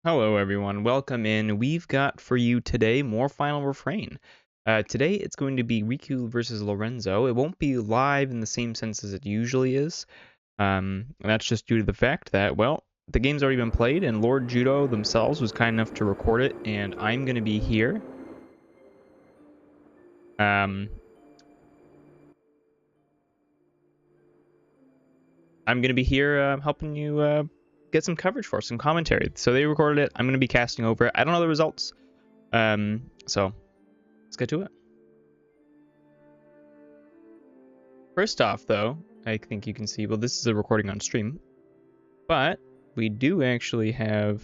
Hello everyone, welcome in. We've got for you today more Final Refrain. Today it's going to be Riku versus Lorenzo. It won't be live in the same sense as it usually is. And that's just due to the fact that, well, the game's already been played and Lord Judo themselves was kind enough to record it, and I'm going to be here. I'm going to be here helping you get some coverage for some commentary. So they recorded it. I'm going to be casting over it. I don't know the results. So let's get to it. First off, though, I think you can see, well, this is a recording on stream, but we do actually have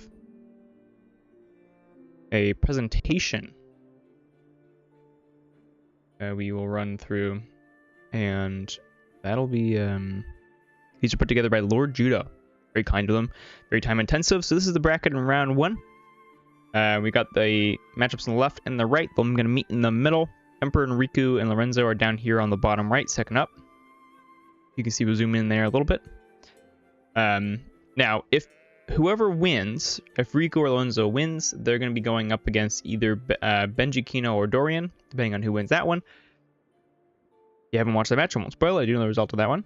a presentation we will run through, and that'll be, these are put together by Lord Judo. Very kind of them, very time intensive. So this is the bracket in round one. We got the matchups on the left and the right. I'm going to meet in the middle. EmperorRiku and Lorenzo are down here on the bottom right, second up. You can see we'll zoom in there a little bit. Now, if whoever wins, if Riku or Lorenzo wins, they're going to be going up against either Benji, Kino, or Dorian, depending on who wins that one. If you haven't watched the match, I won't spoil it. I do know the result of that one.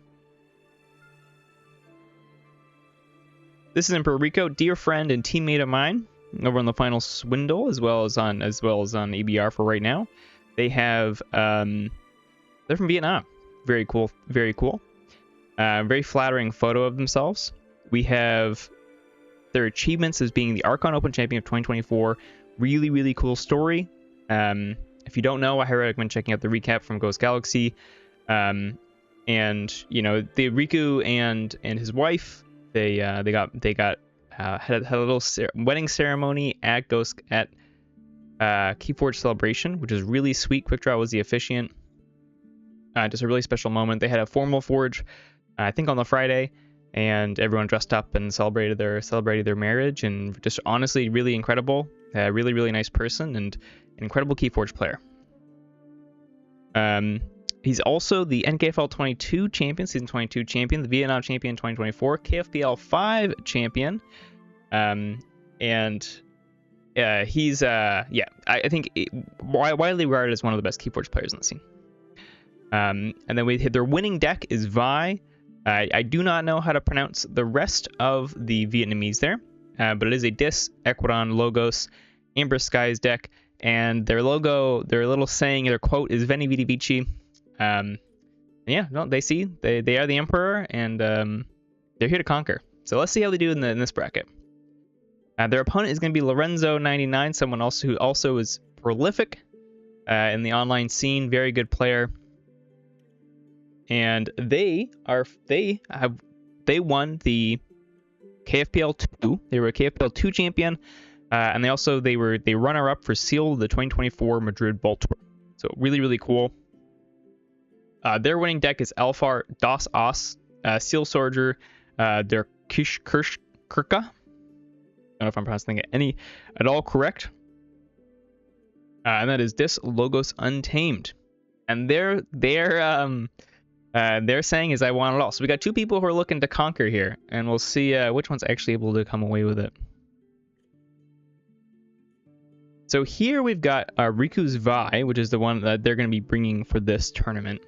This is EmperorRiku, dear friend and teammate of mine, over on the final swindle, as well as on EBR for right now. They have they're from Vietnam. Very cool, very cool. Very flattering photo of themselves. We have their achievements as being the Archon Open Champion of 2024. Really, really cool story. If you don't know, I highly recommend checking out the recap from Ghost Galaxy. And you know, the Riku and his wife, they had a little wedding ceremony at Keyforge Celebration, which is really sweet. Quickdraw was the officiant. Just a really special moment. They had a formal forge, I think on the Friday, and everyone dressed up and celebrated their marriage, and just honestly really incredible. Really, really nice person and an incredible Keyforge player. He's also the NKFL 22 champion, season 22 champion, the Vietnam champion 2024, KFPL 5 champion, and he's I think widely regarded as one of the best Keyforge players in the scene. And then their winning deck is Vi. I do not know how to pronounce the rest of the Vietnamese there, but it is a Dis, Equidon, Logos, Amber Skies deck, and their logo, their little saying, their quote is Veni Vidi Vici. Yeah, no, they are the Emperor, and they're here to conquer. So let's see how they do in this bracket. Their opponent is going to be Lorenzo99, someone else who also is prolific in the online scene, very good player. And they won the KFPL 2. They were a KFPL 2 champion, and they were runner up for Seal the 2024 Madrid Bolt Tour. So really, really cool. Their winning deck is Alfar, Das Os, Seal Soldier, their Kirka. I don't know if I'm pronouncing it at all correct. And that is Dis, Logos, Untamed. And their saying is I want it all. So we got two people who are looking to conquer here, and we'll see which one's actually able to come away with it. So here we've got Riku's Vi, which is the one that they're going to be bringing for this tournament.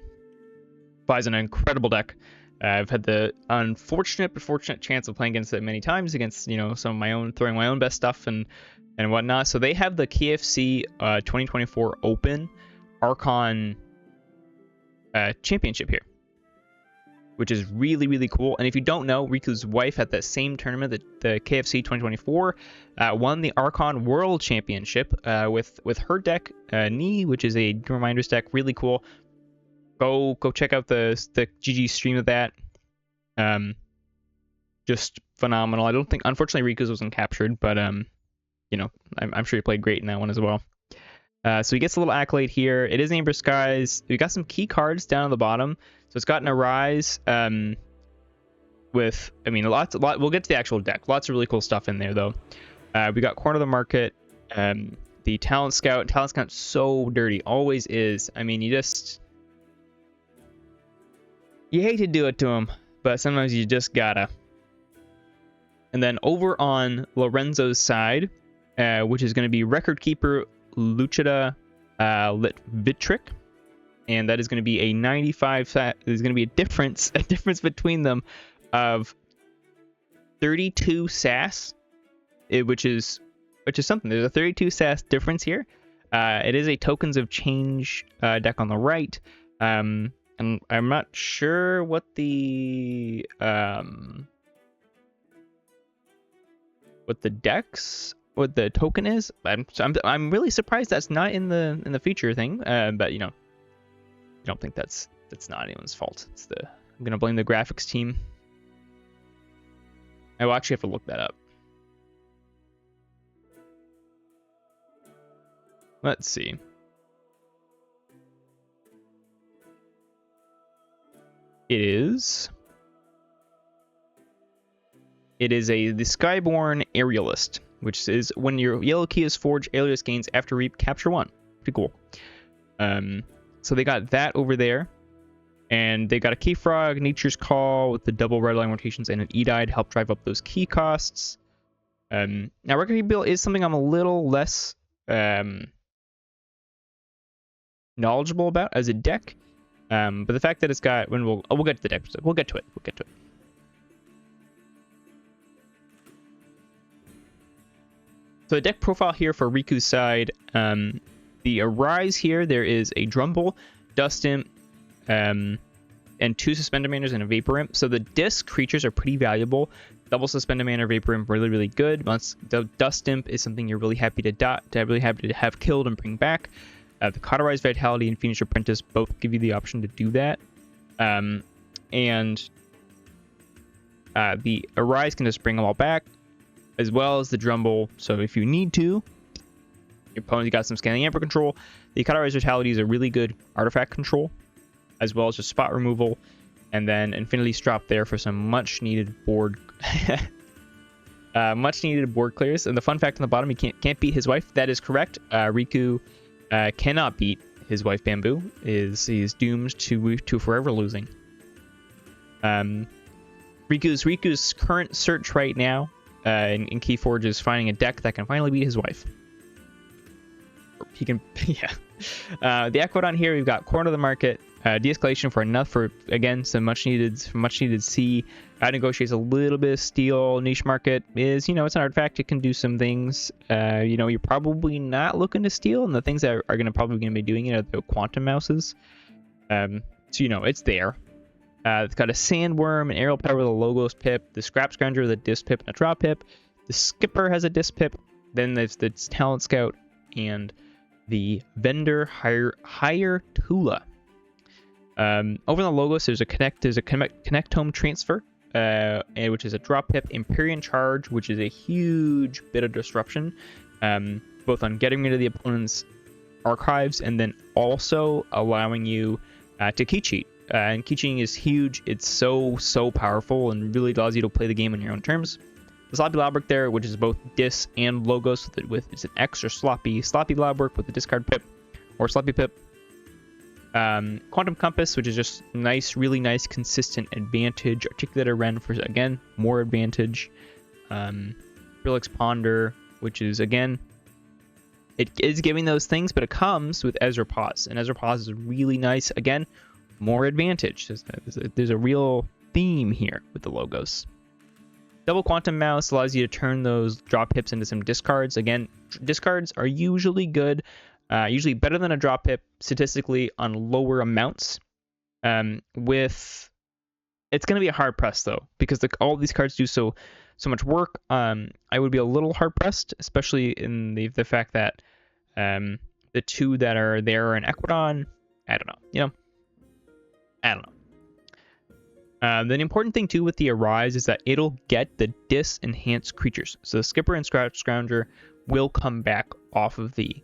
Vi's an incredible deck. I've had the unfortunate but fortunate chance of playing against it many times, against some of my own, throwing my own best stuff and whatnot. So they have the KFC 2024 Open Archon Championship here, which is really, really cool. And if you don't know, Riku's wife at that same tournament, the KFC 2024, won the Archon World Championship with her deck, Ni, which is a Reminders deck. Really cool. Go check out the GG stream of that. Just phenomenal. I don't think, unfortunately, Riku's wasn't captured, but I'm sure he played great in that one as well. So he gets a little accolade here. It is Amber Skies. We got some key cards down at the bottom. So it's got an Arise with, we'll get to the actual deck. Lots of really cool stuff in there, though. We got Corner of the Market, the Talent Scout. Talent Scout's so dirty. Always is. I mean, you hate to do it to him, but sometimes you just gotta. And then over on Lorenzo's side, which is going to be Record Keeper Lucida Litvitric. And that is going to be a 95. There's going to be a difference between them of 32 SAS, which is something. There's a 32 SAS difference here. It is a Tokens of Change deck on the right. And I'm not sure what the token is. I'm really surprised that's not in the feature thing. But you know, I don't think that's not anyone's fault. I'm gonna blame the graphics team. I will actually have to look that up. Let's see. It is the Skyborn Aerialist, which is when your yellow key is forged, Aerialist gains after reap, capture 1. Pretty cool. So they got that over there. And they got a Key Frog, Nature's Call with the double red line rotations, and an E-Die to help drive up those key costs. Now, Record Build is something I'm a little less knowledgeable about as a deck. But the fact that it's got... we'll get to the deck. We'll get to it. So the deck profile here for Riku's side, the Arise here, there is a Drumble, Dust Imp, and 2 Suspended Manners and a Vapor Imp. So the disc creatures are pretty valuable. Double Suspended Manner, Vapor Imp, really, really good. Once the Dust Imp is something you're really happy to have killed and bring back. The Cauterized Vitality and Phoenix Apprentice both give you the option to do that. And the Arise can just bring them all back, as well as the Drumble. So if you need to, your opponent's got some Scanning Amber control. The Cauterized Vitality is a really good artifact control, as well as just spot removal, and then Infinity's drop there for some much needed board clears. And the fun fact on the bottom, he can't beat his wife. That is correct. Riku cannot beat his wife Bamboo. He's doomed to forever losing. Riku's current search right now in Keyforge is finding a deck that can finally beat his wife. He can, yeah. The Aquodon here, we've got Corner of the Market, de-escalation for again some much needed C. Negotiates a little bit of steel. Niche Market is, it's an artifact. It can do some things. You're probably not looking to steal, and the things that are probably gonna be doing it are the Quantum Mouses. So it's there. It's got a Sandworm, an Aerial Power with a Logos Pip, the Scrap Scrounger with a Disc Pip and a Drop Pip. The Skipper has a Disc Pip. Then there's the Talent Scout and the Vendor Hire Tula. Over in the Logos, there's a Connectome Transfer, which is a drop pip, Empyrean Charge, which is a huge bit of disruption, both on getting rid of the opponent's archives and then also allowing you to key cheat. And key cheating is huge. It's so powerful and really allows you to play the game on your own terms. The Sloppy Labwork there, which is both Dis and Logos, with it's an extra Sloppy Labwork with the discard pip or Sloppy pip. Quantum Compass, which is just really nice, consistent advantage. Articulator Wren for, again, more advantage. Relix Ponder, which is, again, it is giving those things, but it comes with Ezra Pause. And Ezra Pause is really nice. Again, more advantage. There's a real theme here with the Logos. Double Quantum Mouse allows you to turn those drop pips into some discards. Again, discards are usually good. Usually better than a drop pip statistically on lower amounts. It's going to be a hard press though, because all these cards do so much work. I would be a little hard pressed, especially in the fact that the two that are there in Aquodon, I don't know. I don't know. The important thing too with the Arise is that it'll get the dis-enhanced creatures. So the Skipper and Scrounger will come back off of the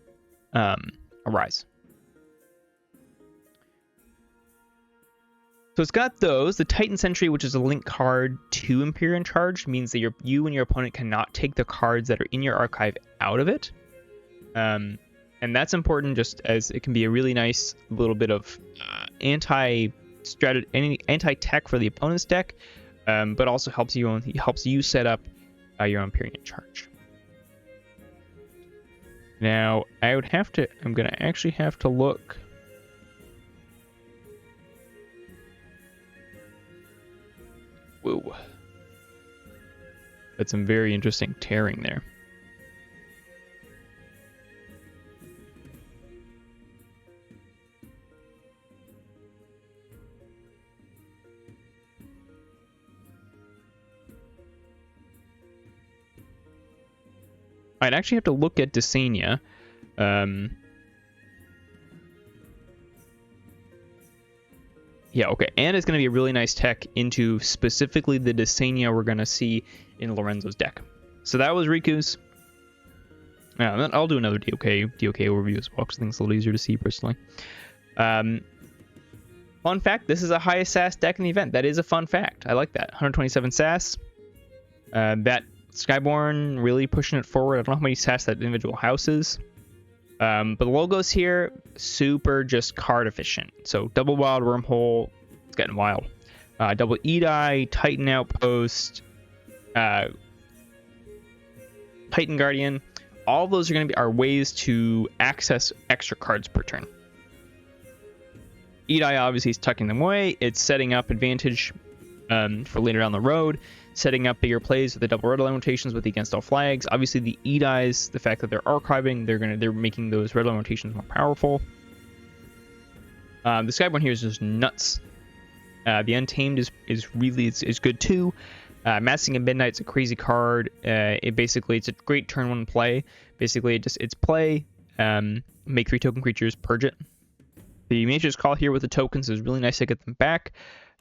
Arise. So it's got those. The Titan Sentry, which is a link card to Empyrean Charge, means that you and your opponent cannot take the cards that are in your archive out of it. And that's important just as it can be a really nice little bit of anti-tech for the opponent's deck, but also helps you set up your own period charge. Now, I'm going to actually have to look. Whoa. That's some very interesting tearing there. I'd actually have to look at Desania. Yeah, okay. And it's going to be a really nice tech into specifically the Desania we're going to see in Lorenzo's deck. So that was Riku's. Yeah, I'll do another DOK overview as well, because I think it's a little easier to see personally. Fun fact, this is a highest SAS deck in the event. That is a fun fact. I like that. 127 SAS. That Skyborn really pushing it forward. I don't know how many SAS that individual house is. But the logos here, super just card efficient. So double wild wormhole, it's getting wild. Double Edai, Titan Outpost, Titan Guardian. All of those are going to be our ways to access extra cards per turn. Edai obviously is tucking them away. It's setting up advantage for later down the road. Setting up bigger plays with the double red line rotations with the against all flags. Obviously the Edais, the fact that they're archiving, they're making those red line rotations more powerful. The Skyborn here is just nuts. The Untamed is really good too. Massing and Midnight's a crazy card. It's a great turn one play. Basically it's play, make 3 token creatures, purge it. The Mage's Call here with the tokens is really nice to get them back.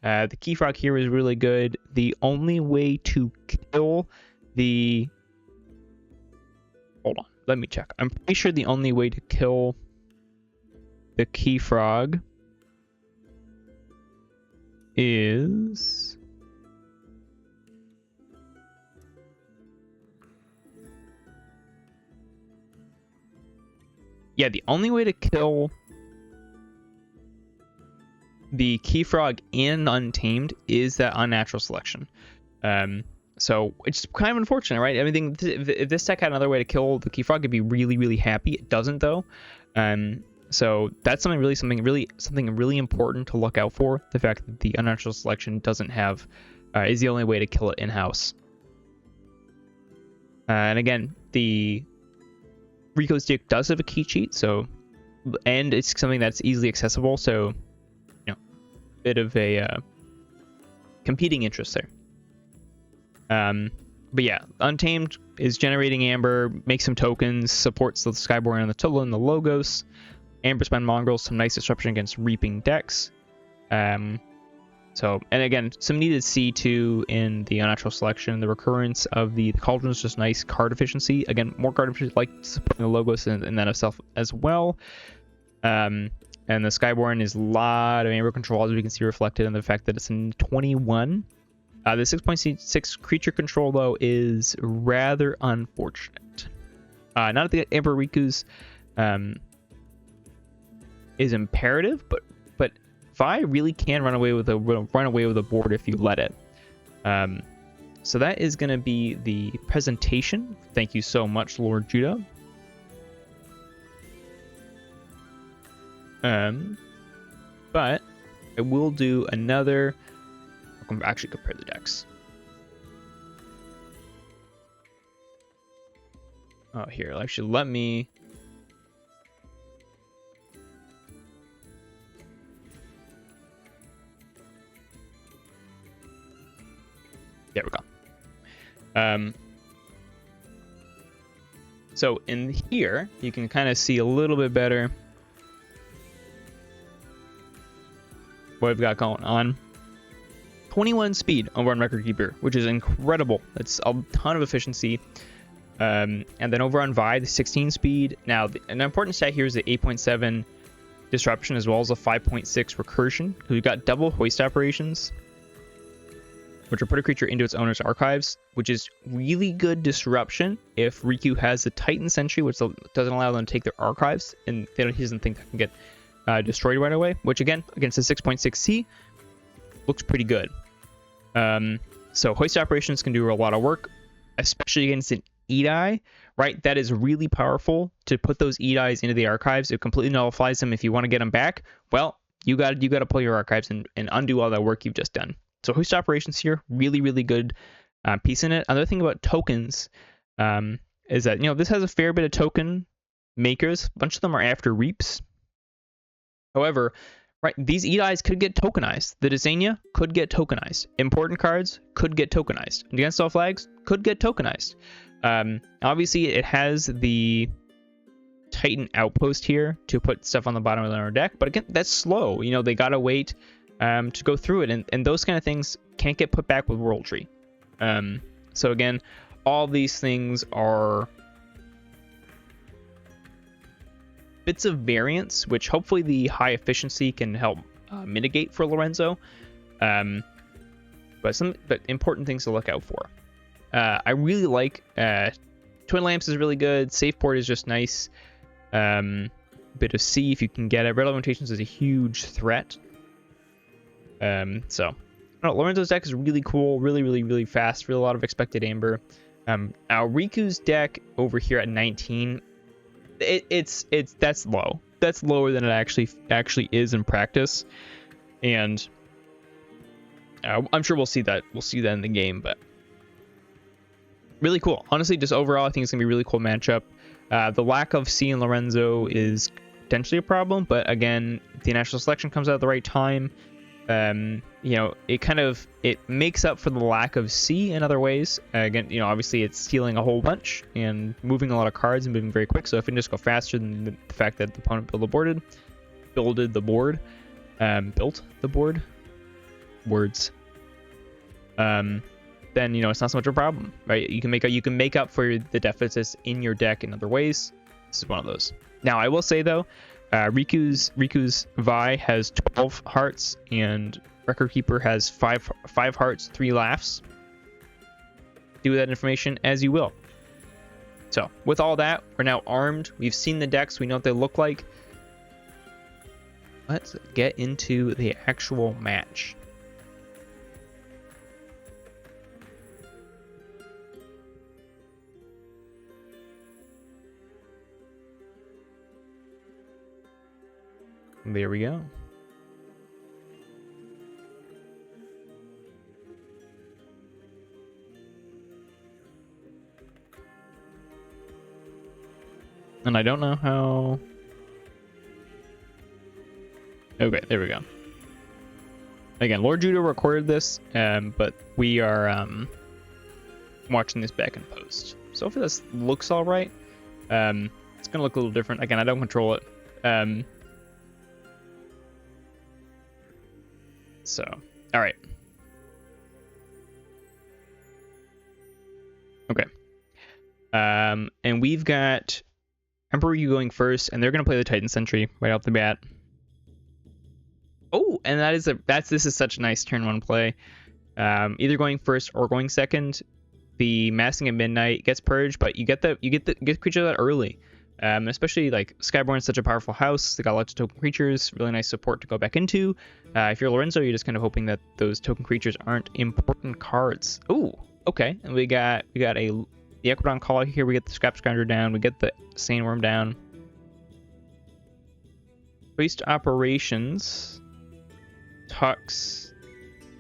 The Key Frog here is really good. The only way to kill the... Hold on, let me check. I'm pretty sure the only way to kill the Key Frog is... Yeah, the only way to kill the Key Frog in Untamed is that unnatural selection. So it's kind of unfortunate, right? I mean, if this deck had another way to kill the Key Frog, I'd be really, really happy. It doesn't though. So that's something really important to look out for. The fact that the unnatural selection doesn't have is the only way to kill it in house. And again, the Riku's deck does have a key cheat, and it's something that's easily accessible. So bit of a competing interest there. But yeah, Untamed is generating Amber, makes some tokens, supports the Skyborn and the Tula and the Logos. Amber Spine Mongrels, some nice disruption against Reaping decks. And again, some needed C2 in the unnatural selection. The recurrence of the Cauldron is just nice card efficiency. Again, more card efficiency, like supporting the Logos and that itself as well. And the Skyborn is a lot of Amber control, as we can see reflected in the fact that it's in 21. The 6.6 creature control, though, is rather unfortunate. Not that the EmperorRiku's is imperative, but Vi really can run away with a board if you let it. So that is going to be the presentation. Thank you so much, Lord Judah. But I will do another. I'll actually compare the decks. Oh, here, actually, let me. There we go. So in here, you can kind of see a little bit better what we've got going on. 21 speed over on Record Keeper, which is incredible. That's a ton of efficiency. And then over on Vi, the 16 speed. Now, an important stat here is the 8.7 disruption as well as a 5.6 recursion. We've got double hoist operations, which will put a creature into its owner's archives, which is really good disruption if Riku has the Titan Sentry, which doesn't allow them to take their archives, and he doesn't think that can get destroyed right away, which again, against the 6.6C, looks pretty good. So hoist operations can do a lot of work. especially against an Edai, right? That is really powerful to put those Edais into the archives. It completely nullifies them. If you want to get them back, well, you got to pull your archives and undo all that work you've just done. So host operations here, really, really good piece in it. Another thing about tokens is that, this has a fair bit of token makers. A bunch of them are after reaps. However, right, these Edais could get tokenized. The Dysania could get tokenized. Important cards could get tokenized. Against all flags could get tokenized. Obviously, it has the Titan outpost here to put stuff on the bottom of their deck, but again, that's slow. They gotta wait to go through it, and those kind of things can't get put back with Worldtree. So again, all these things are bits of variance, which hopefully the high efficiency can help mitigate for Lorenzo. But important things to look out for. I really like Twin Lamps is really good. Safeport is just nice. Bit of C if you can get it. Red Limitations is a huge threat. Lorenzo's deck is really cool, really, really, really fast, really a lot of expected amber. Now Riku's deck over here at 19, that's low. That's lower than it actually is in practice, and I'm sure we'll see that in the game. But really cool. Honestly, just overall, I think it's gonna be a really cool matchup. The lack of C in Lorenzo is potentially a problem, but again, if the national selection comes out at the right time, it makes up for the lack of C in other ways. Again, obviously it's stealing a whole bunch and moving a lot of cards and moving very quick. So if it can just go faster than the fact that the opponent built the board, then it's not so much a problem, right? You can make up for the deficits in your deck in other ways. This is one of those. Now I will say though, Riku's Vi has 12 hearts and Record Keeper has 5 hearts, 3 laughs. Do with that information as you will. So with all that, we're now armed. We've seen the decks. We know what they look like. Let's get into the actual match. There we go. And I don't know how... Okay, there we go. Again, Lord Judo recorded this, but we are watching this back in post. So hopefully this looks all right. It's going to look a little different. Again, I don't control it. So, all right. Okay. And we've got EmperorRiku going first, and they're going to play the Titan Sentry right off the bat. Oh, and this is such a nice turn 1 play. Either going first or going second. The Massing at Midnight gets purged, but you get the creature that early. Especially like Skyborn is such a powerful house. They got lots of token creatures, really nice support to go back into. If you're Lorenzo, you're just kind of hoping that those token creatures aren't important cards. Oh, okay. And we got the Equidon Caller here. We get the Scrap Scrounger down. We get the Sandworm down. Waste Operations tucks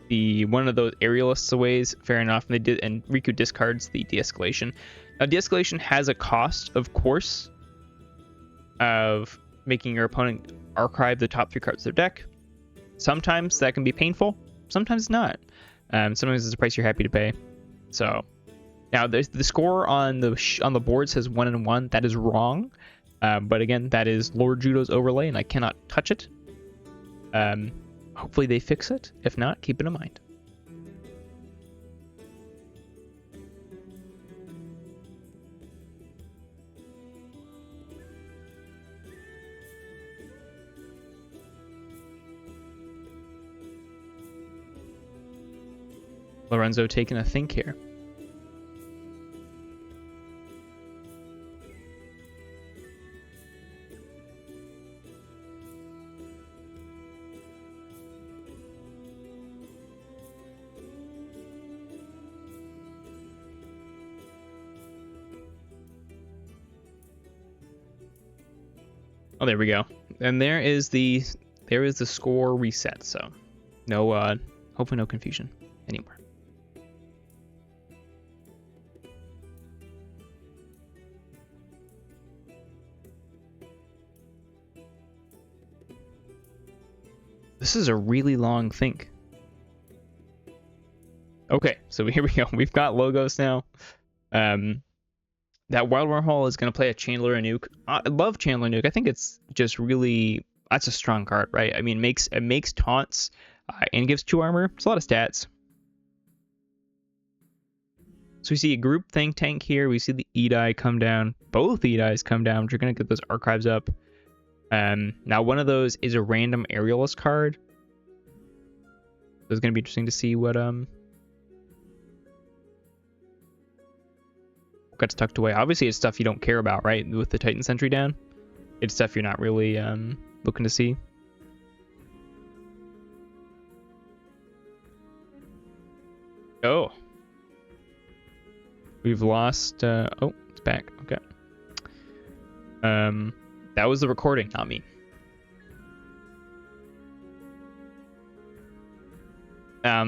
one of those aerialists away. Fair enough. And Riku discards the De-Escalation. Now, De-Escalation has a cost, of course, of making your opponent archive the top 3 cards of their deck. Sometimes that can be painful. Sometimes it's not. Sometimes it's a price you're happy to pay. So now the score on the board says 1 and 1. That is wrong. But again, that is Lord Judo's overlay, and I cannot touch it. Hopefully they fix it. If not, keep it in mind. Lorenzo taking a think here. Oh, there we go. And there is the score reset. So no hopefully no confusion anymore. This is a really long think. Okay, so here we go. We've got logos now. That Wild Wormhole is going to play a Chandler and Nuke. I love Chandler Nuke. I think it's just really... That's a strong card, right? I mean, it makes taunts and gives 2 armor. It's a lot of stats. So we see a group think tank here. We see the E-Die come down. Both E-Dies come down, which are going to get those archives up. Now, one of those is a random aerialist card. So it's going to be interesting to see what gets tucked away. Obviously, it's stuff you don't care about, right? With the Titan Sentry down, it's stuff you're not really looking to see. Oh, we've lost. Oh, it's back. Okay. That was the recording, not me.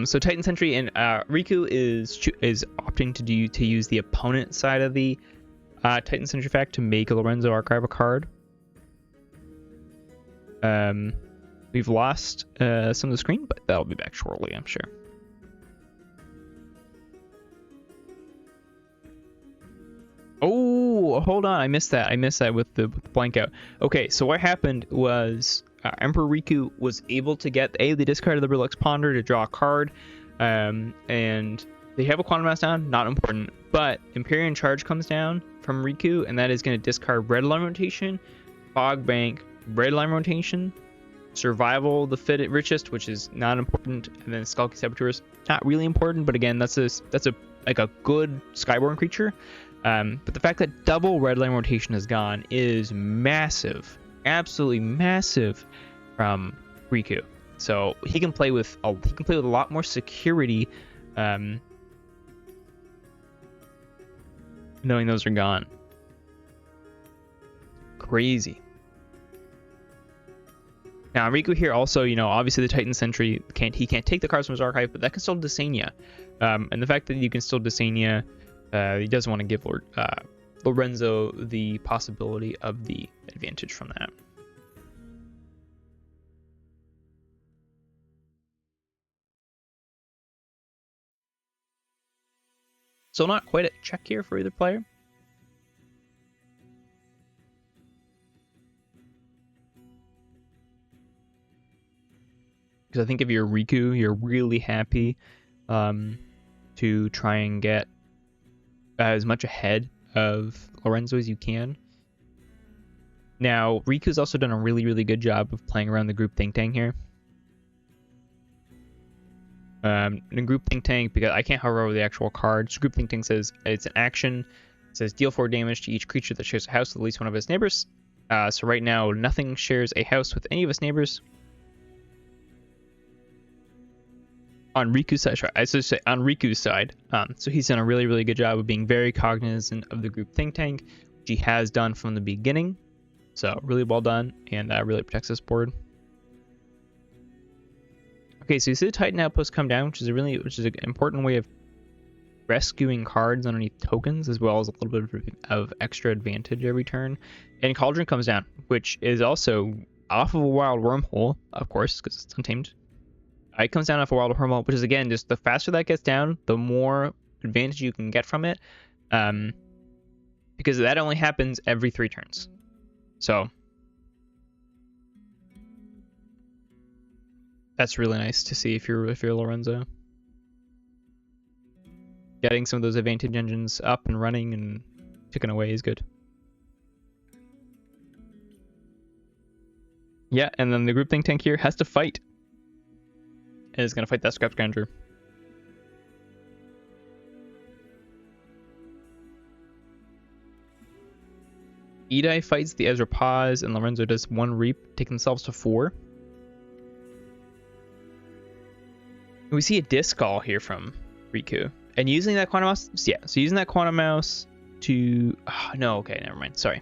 So Titan Sentry and Riku is opting to use the opponent side of the Titan Sentry fact to make Lorenzo archive a card. We've lost some of the screen, but that'll be back shortly, I'm sure. Oh, hold on, I missed that. I missed that with the blank out. Okay, so what happened was EmperorRiku was able to get they discarded the Relax Ponder to draw a card, and they have a Quantum Mass down, not important, but Empyrean Charge comes down from Riku, and that is going to discard Red Line Rotation, Fog Bank, Red Line Rotation, Survival, the Richest, which is not important, and then Skulky Saboteurs, not really important, but again, that's a good Skyborn creature. But the fact that double Red Line Rotation is gone is massive, absolutely massive from Riku. So he can play with a lot more security, knowing those are gone. Crazy. Now Riku here also, obviously the Titan Sentry can't take the cards from his archive, but that can still Desania. And the fact that you can still Desania, he doesn't want to give Lorenzo the possibility of the advantage from that. So not quite a check here for either player. Because I think if you're Riku, you're really happy to try and get as much ahead of Lorenzo as you can. Now, Riku's also done a really, really good job of playing around the group think tank here. In group think tank, because I can't hover over the actual cards, group think tank says it's an action. It says deal 4 damage to each creature that shares a house with at least one of its neighbors. So right now, nothing shares a house with any of its neighbors. On Riku's side, I should say on Riku's side. So he's done a really, really good job of being very cognizant of the group think tank, which he has done from the beginning. So really well done, and really protects this board. Okay, so you see the Titan Outpost come down, which is an important way of rescuing cards underneath tokens, as well as a little bit of extra advantage every turn. And Cauldron comes down, which is also off of a Wild Wormhole, of course, because it's untamed. It comes down off a Wild Wormhole, which is, again, just the faster that gets down, the more advantage you can get from it, because that only happens every 3 turns. So that's really nice to see if you're Lorenzo. Getting some of those advantage engines up and running and ticking away is good. Yeah, and then the group think tank here has to fight. And is going to fight that Scrap Scavenger. E-Die fights the Ezra Paz, and Lorenzo does 1 Reap, take themselves to 4. And we see a Disc Call here from Riku. And using that Quantum Mouse, yeah, so using that Quantum Mouse to... Oh, no, okay, never mind, sorry.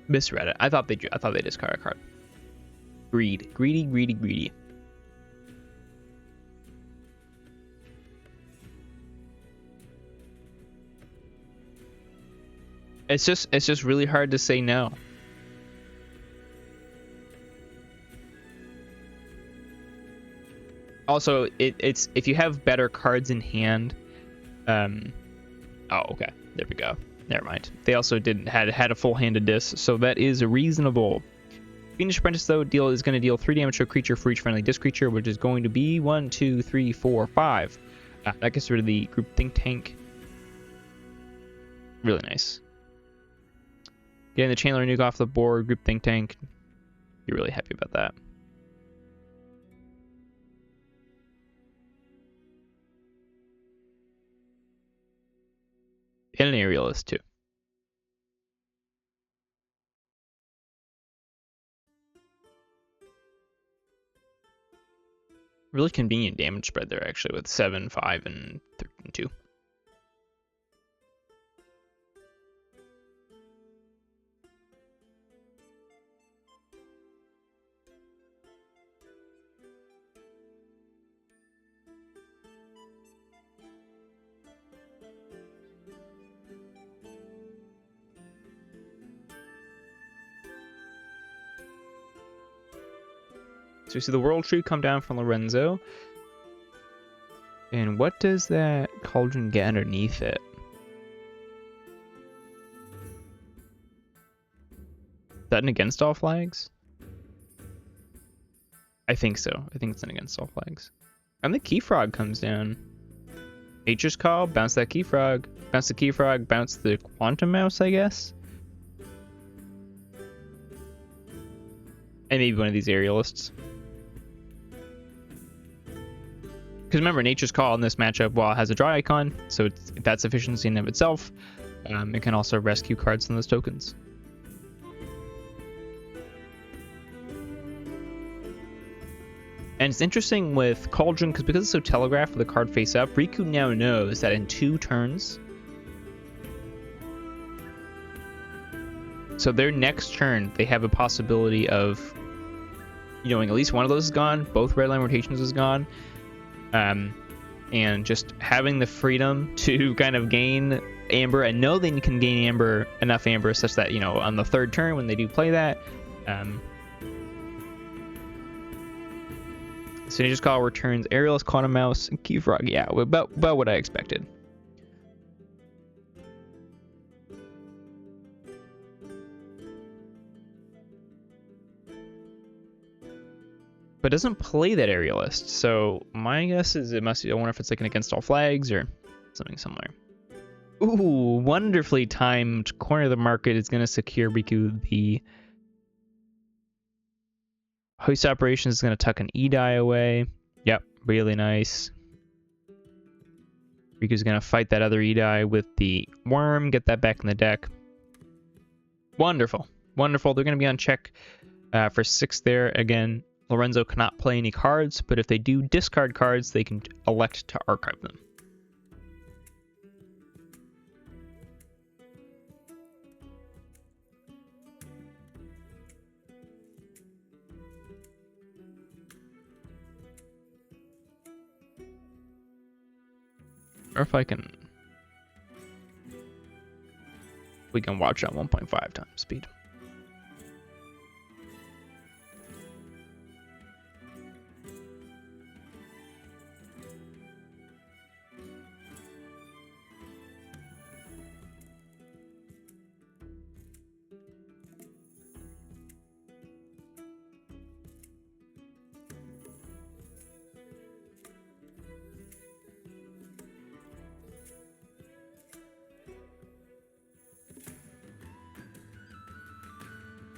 Misread it. I thought they discard a card. Greed. Greedy, greedy, greedy. It's just really hard to say no. Also, it's if you have better cards in hand. Oh, okay. There we go. Never mind. They also had a full hand of dis, so that is reasonable. Fiendish Apprentice, though, is going to deal 3 damage to a creature for each friendly disc creature, which is going to be 1, 2, 3, 4, 5. That gets rid of the group think tank. Really nice. Getting the Chandler Nuke off the board, group think tank. You're really happy about that. And an Aerialist, too. Really convenient damage spread there, actually, with 7, 5, and 2. So we see the World Tree come down from Lorenzo. And what does that cauldron get underneath it? Is that an against all flags? I think so. I think it's an against all flags. And the Key Frog comes down. Nature's Call, bounce that Key Frog. Bounce the Key Frog, bounce the Quantum Mouse, I guess. And maybe one of these Aerialists. Because remember, Nature's Call in this matchup, while it has a draw icon, so that's efficiency in and of itself, it can also rescue cards from those tokens. And it's interesting with Cauldron, because it's so telegraphed with the card face up, Riku now knows that in 2 turns, so their next turn, they have a possibility of, knowing at least one of those is gone, both red line rotations is gone, and just having the freedom to kind of gain Amber and know they can gain Amber, enough Amber such that, on the 3rd turn when they do play that, so Nature's Call returns Aerialist, Quantum Mouse, and Key Frog. Yeah, about what I expected. But doesn't play that Aerialist, so my guess is it must be, I wonder if it's like an against all flags or something similar. Ooh, wonderfully timed corner of the market is going to secure Riku. The hoist operation is going to tuck an E-Die away. Yep, really nice. Riku's going to fight that other E-Die with the worm, get that back in the deck. Wonderful. Wonderful. They're going to be on check for 6 there. Again, Lorenzo cannot play any cards, but if they do discard cards, they can elect to archive them. Or if we can watch on 1.5 times speed.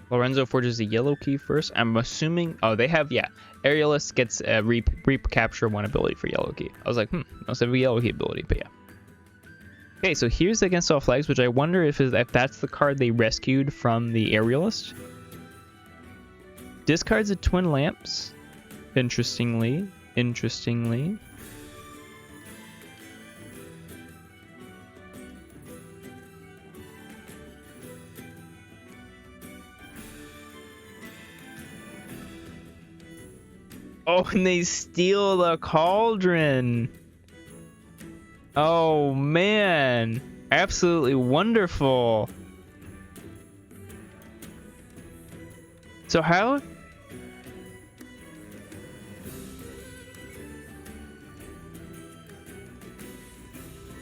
Lorenzo forges a yellow key first. I'm assuming... Oh, they have... Yeah. Aerialist gets a recapture 1 ability for yellow key. I was like, must have a yellow key ability, but yeah. Okay, so here's Against All Flags, which I wonder if that's the card they rescued from the Aerialist. Discards a Twin Lamps. Interestingly. Oh, and they steal the cauldron. Oh, man. Absolutely wonderful. So how...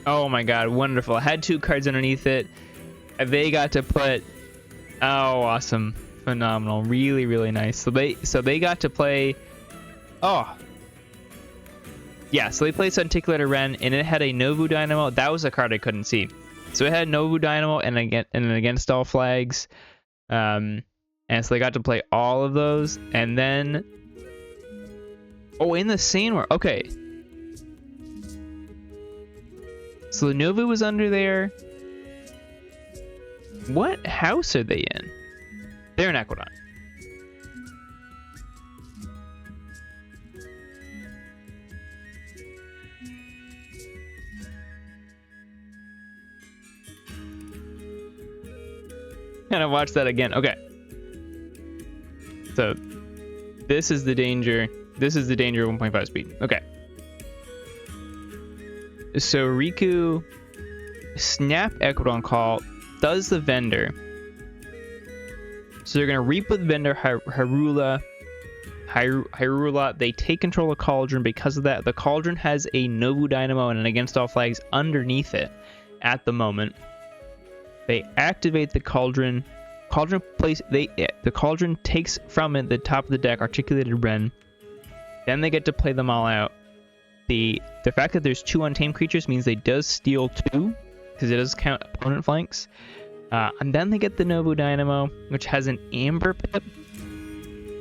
Oh my god, wonderful. I had 2 cards underneath it. They got to put... Oh, awesome. Phenomenal. Really, really nice. So they got to play... Oh. Yeah, so they played Sunticulated Ren, and it had a Novu Dynamo. That was a card I couldn't see. So it had Novu Dynamo and an Against All Flags. And so they got to play all of those. And then... Oh, in the Sandworm. Okay. So the Novu was under there. What house are they in? They're in Equidon. And I watched that again. Okay. So this is the danger. This is the danger of 1.5 speed. Okay. So Riku snap Equidon Call, does the vendor. So they're gonna reap with vendor Hyrule. They take control of Cauldron. Because of that, the Cauldron has a Novu Dynamo and an Against All Flags underneath it at the moment. They activate the Cauldron. The Cauldron takes from it the top of the deck Articulated Ren. Then they get to play them all out. The fact that there's 2 untamed creatures means they does steal 2, because it does count opponent flanks. And then they get the Novu Dynamo, which has an Amber Pip.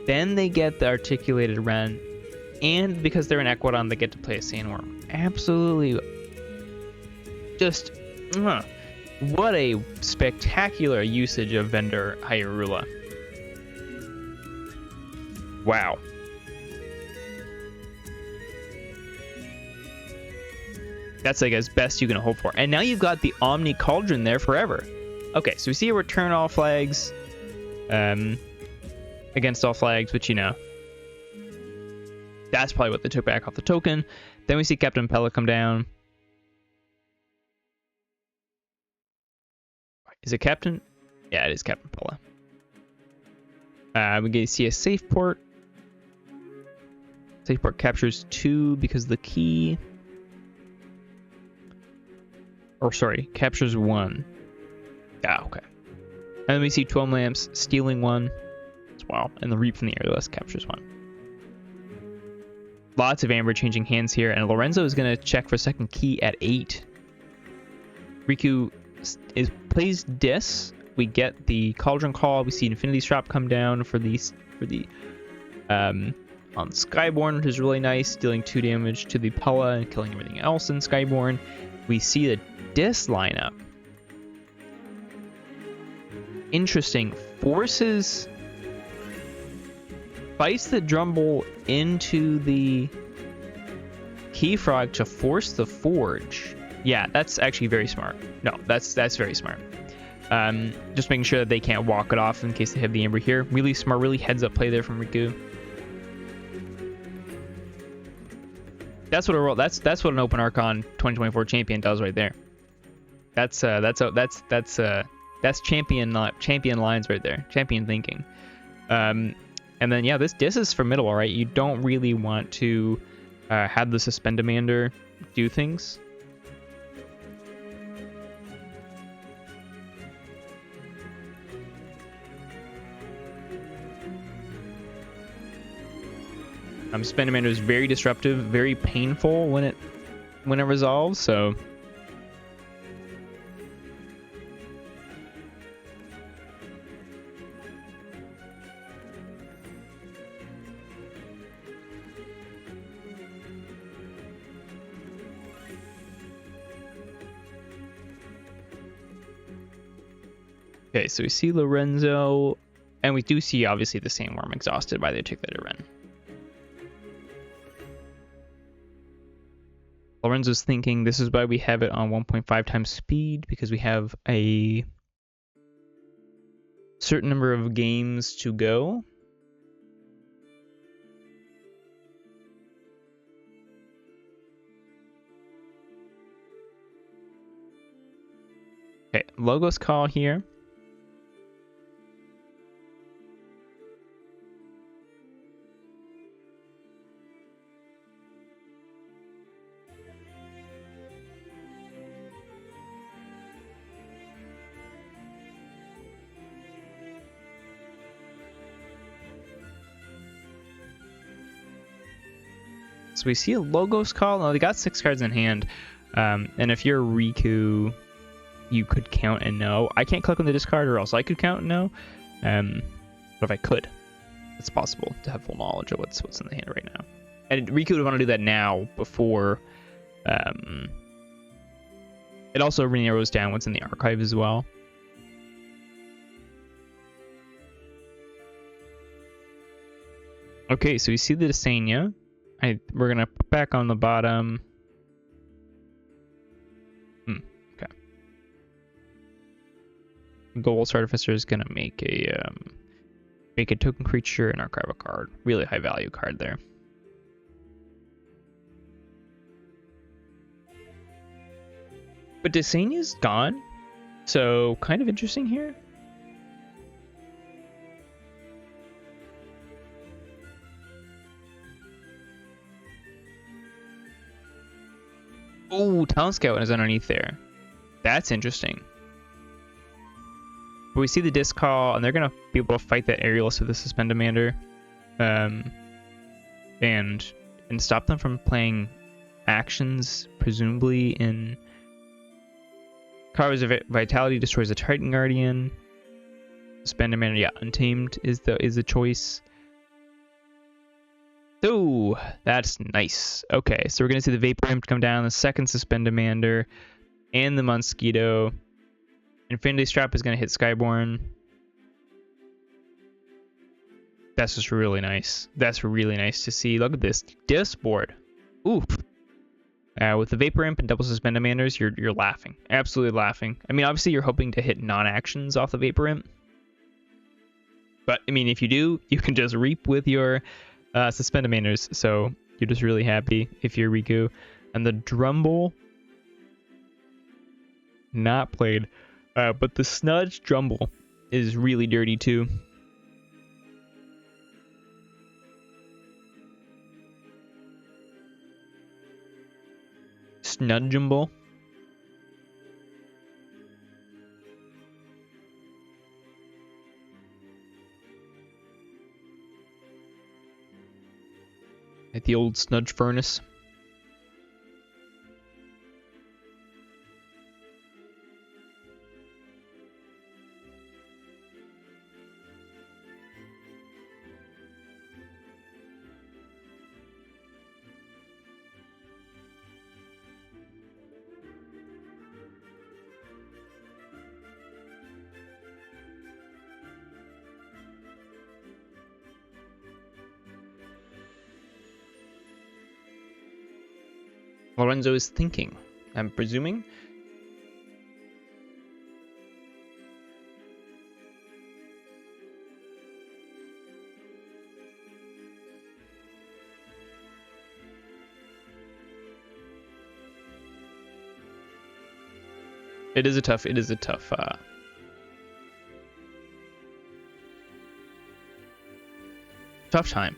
Then they get the Articulated Ren. And because they're in Equidon, they get to play a Sandworm. Absolutely. Just... what a spectacular usage of Vendor Hyrule. Wow. That's like as best you can hope for. And now you've got the Omni Cauldron there forever. Okay, so we see a Return All Flags. Against All Flags, which, you know, that's probably what they took back off the token. Then we see Captain Pella come down. Is it Captain? Yeah, it is Captain Pella. We get to see a Safe Port. Safe Port captures 2 because of the key. Or sorry, captures 1. Ah, okay. And then we see 12 Lamps stealing 1 as well. And the Reap from the Airless captures 1. Lots of Amber changing hands here. And Lorenzo is going to check for second key at 8. Riku plays Dis. We get the Cauldron Call. We see Infinity Strop come down for the on Skyborn, which is really nice, dealing 2 damage to the Pella and killing everything else in Skyborn. We see the Dis lineup. Interesting. Forces fights the Drumble into the Key Frog to force the Forge. Yeah, that's actually very smart. No, that's very smart. Just making sure that they can't walk it off in case they have the Amber here. Really smart, really heads up play there from Riku. That's what an Open Archon 2024 champion does right there. That's champion lines right there. Champion thinking. And then yeah, this is formidable, right? You don't really want to have the Suspend Demander do things. Suspend Demander is very disruptive, very painful when it resolves, so okay, so we see Lorenzo, and we do see obviously the Sandworm exhausted by the Articulated Ren. Lorenzo's thinking this is why we have it on 1.5 times speed, because we have a certain number of games to go. Okay, Logos Call here. So we see a Logos Call. Now they got 6 cards in hand. And if you're Riku, you could count and know. I can't click on the discard, or else I could count and know. But if I could, it's possible to have full knowledge of what's in the hand right now. And Riku would want to do that now before. It also narrows down what's in the archive as well. Okay, so you see the Desania. We're gonna put back on the bottom. Okay. Goals Artificer is gonna make a token creature and archive a card. Really high value card there. But Desania's gone, so kind of interesting here. Oh, Talent Scout is underneath there. That's interesting. But we see the disc call, and they're going to be able to fight that Aerialist with the Suspend Demander. And stop them from playing actions, presumably in... Carves of Vitality destroys a Titan Guardian. Suspend Demander, yeah, Untamed is the choice. Oh, that's nice. Okay, so we're going to see the Vapor Imp come down, the second Suspend Demander, and the Mosquito. Infinity Strap is going to hit Skyborn. That's just really nice. That's really nice to see. Look at this disc board. Oof. With the Vapor Imp and double Suspend Demanders, you're laughing. Absolutely laughing. I mean, obviously you're hoping to hit non-actions off the Vapor Imp. But, I mean, if you do, you can just reap with your... Suspend Demanders, so you're just really happy if you're Riku. And the Drumble, not played, but the Snudge Drumble is really dirty too. Snudgeable. At the old Snudge Furnace. Lorenzo is thinking, I'm presuming. It is a tough time.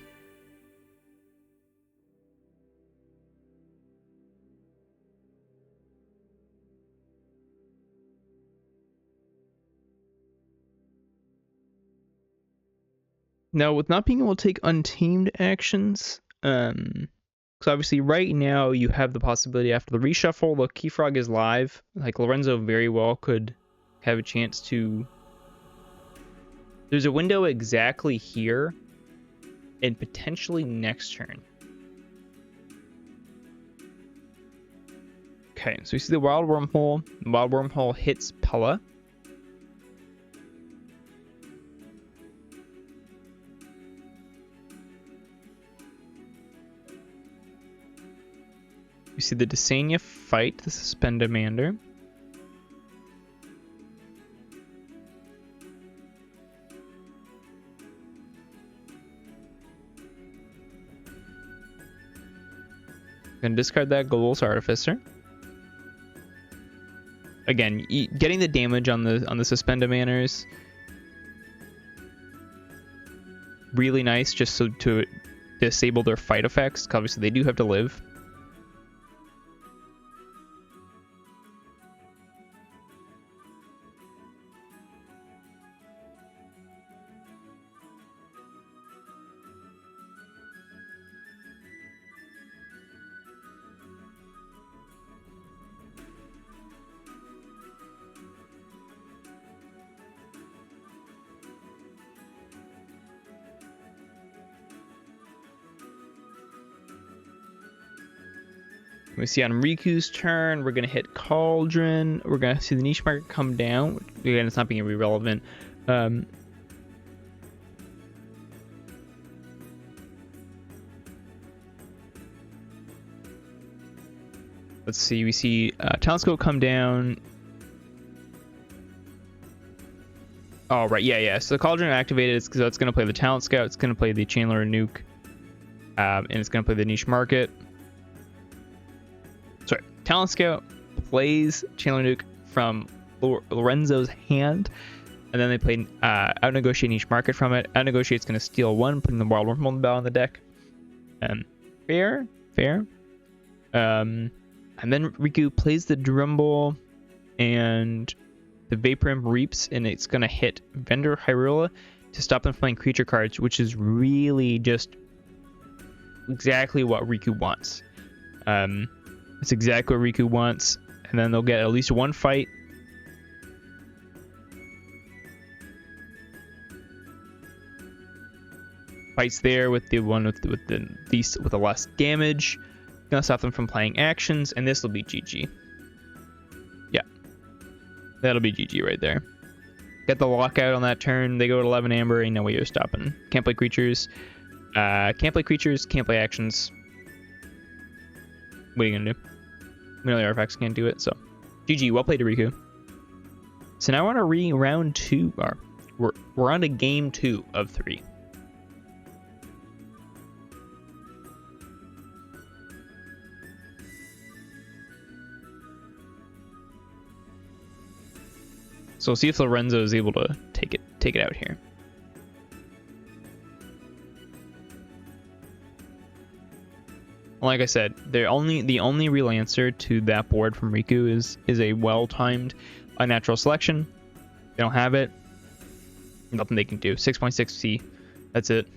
Now, with not being able to take untamed actions, because obviously right now you have the possibility after the reshuffle, the Key Frog is live. Like, Lorenzo very well could have a chance to... There's a window exactly here, and potentially next turn. Okay, so we see the Wild Wormhole. The Wild Wormhole hits Pella. We see the Desania fight the Suspend Demander. Gonna discard that Golos Artificer. again, getting the damage on the suspended manners, really nice, just so to disable their fight effects. 'Cause obviously, they do have to live. We see on Riku's turn, we're going to hit Cauldron. We're going to see the niche market come down. Again, it's not being irrelevant. Let's see. We see Telescope come down. Oh, right. Yeah. So the Cauldron activated, so it's going to play the Talent Scout. It's going to play the Chandler and Nuke. And it's going to play the niche market. Sorry, Talent Scout plays Chandler Nuke from Lorenzo's hand, and then they play Out Negotiate Niche Market from it. Out Negotiate's going to steal one, putting the Wild Wormhole Bell on the deck. Fair. And then Riku plays the Drumble, and the Vapor Imp reaps, and it's going to hit Vendor Hyrule to stop them from playing creature cards, which is really just exactly what Riku wants. It's exactly what Riku wants, and then they'll get at least one fight. Fights there with the one with the less damage. Gonna stop them from playing actions, and this will be GG. Yeah, that'll be GG right there. Get the lockout on that turn. They go to 11 Amber. Ain't no way you're stopping. Can't play creatures. Can't play actions. What are you gonna do? Merely artifacts can't do it, so GG. Well played, Riku. So now we're on round 2. We're on to game 2 of 3. So we'll see if Lorenzo is able to take it out here. Like I said, the only real answer to that board from Riku is a well-timed unnatural selection. They don't have it. Nothing they can do. 6.6C. That's it.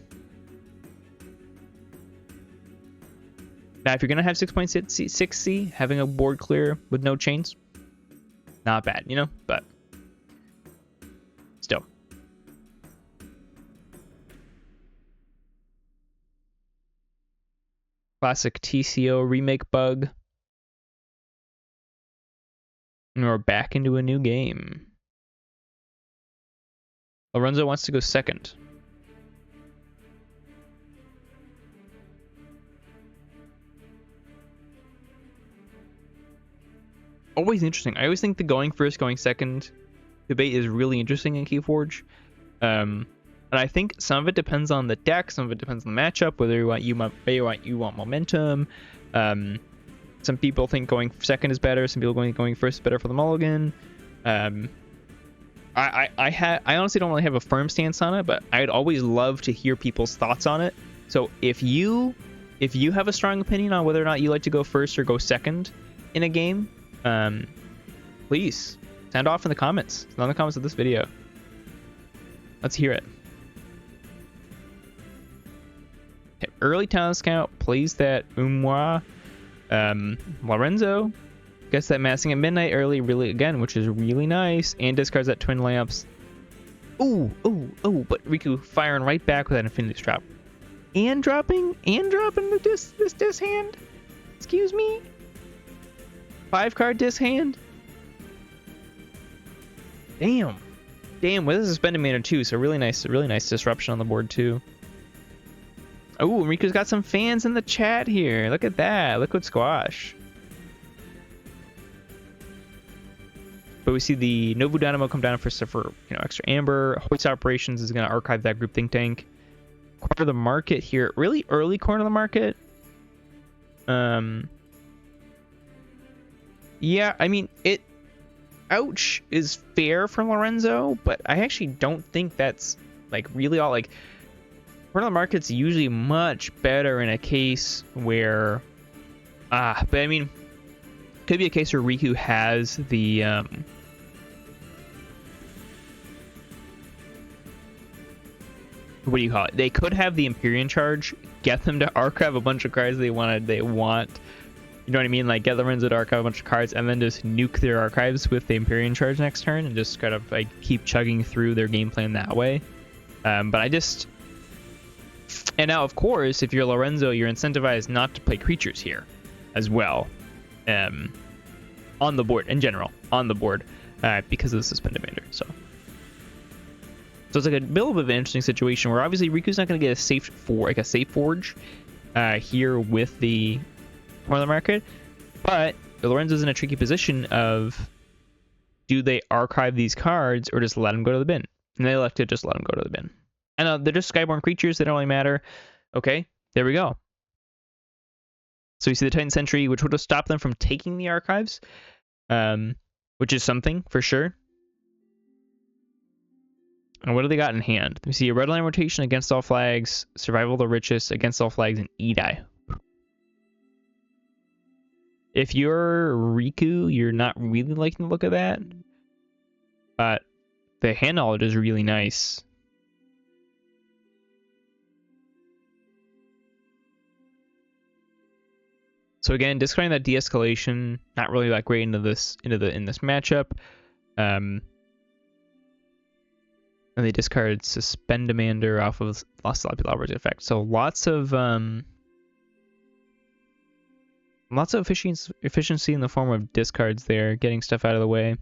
Now, if you're gonna have 6.6C, having a board clear with no chains, not bad, you know. But still. Classic TCO remake bug. And we're back into a new game. Lorenzo wants to go second. Always interesting. I always think the going first, going second debate is really interesting in Keyforge. And I think some of it depends on the deck, some of it depends on the matchup, whether you want momentum. Some people think going second is better, some people going first is better for the mulligan. I honestly don't really have a firm stance on it, but I'd always love to hear people's thoughts on it. So if you have a strong opinion on whether or not you like to go first or go second in a game, please sound off in the comments. It's in the comments of this video. Let's hear it. Okay, early Talent Scout plays that Umwa. Lorenzo gets that Massing at Midnight early, really again, which is really nice, and discards that Twin Lamps. Ooh, but Riku firing right back with that Infinity Trap. And dropping this disc hand. Excuse me. 5-card disc hand. Damn, with a suspended mana too, so really nice disruption on the board too. Oh, Riku's got some fans in the chat here. Look at that, Liquid Squash. But we see the Novu Dynamo come down for extra amber. Hoist Operations is going to archive that group think tank. Corner of the market here, really early corner of the market. Yeah, I mean ouch is fair for Lorenzo, but I actually don't think that's like really all. Like, front of the market's usually much better in a case where, but I mean, could be a case where Riku has the what do you call it? They could have the Empyrean charge, get them to archive a bunch of cards they want. You know what I mean? Like, get Lorenzo to archive a bunch of cards and then just nuke their archives with the Empyrean charge next turn and just kind of like keep chugging through their game plan that way. But I just... And now, of course, if you're Lorenzo, you're incentivized not to play creatures here as well. On the board, in general. On the board. Because of the Suspend Demander, so it's like a little bit of an interesting situation where obviously Riku's not going to get a safe forge here with the Northern Market, but Lorenzo's in a tricky position of, do they archive these cards or just let them go to the bin? And they elect to just let them go to the bin. And they're just Skyborn creatures, they don't really matter. Okay, there we go. So you see the Titan Sentry, which would have stopped them from taking the archives, which is something for sure. And what do they got in hand? We see a red line rotation against all flags, survival of the richest against all flags, and Edai. If you're Riku, you're not really liking the look of that. But the hand knowledge is really nice. So again, discarding that de-escalation, not really that great in this matchup. And they discarded Suspend Demander off of Lost Albert's effect. So lots of efficiency in the form of discards there, getting stuff out of the way.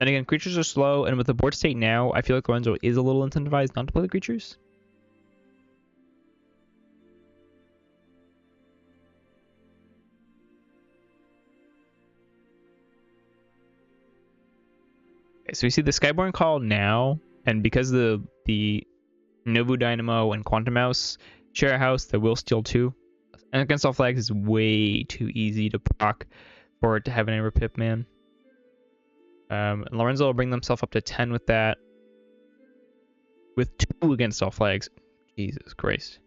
And again, creatures are slow, and with the board state now, I feel like Lorenzo is a little incentivized not to play the creatures. So we see the Skyborn call now, and because the Novu Dynamo and Quantum Mouse share a house, that will steal 2. And against all flags is way too easy to proc for it to have an Amber Pip Man. And Lorenzo will bring themselves up to 10 with that. With 2 against all flags. Jesus Christ.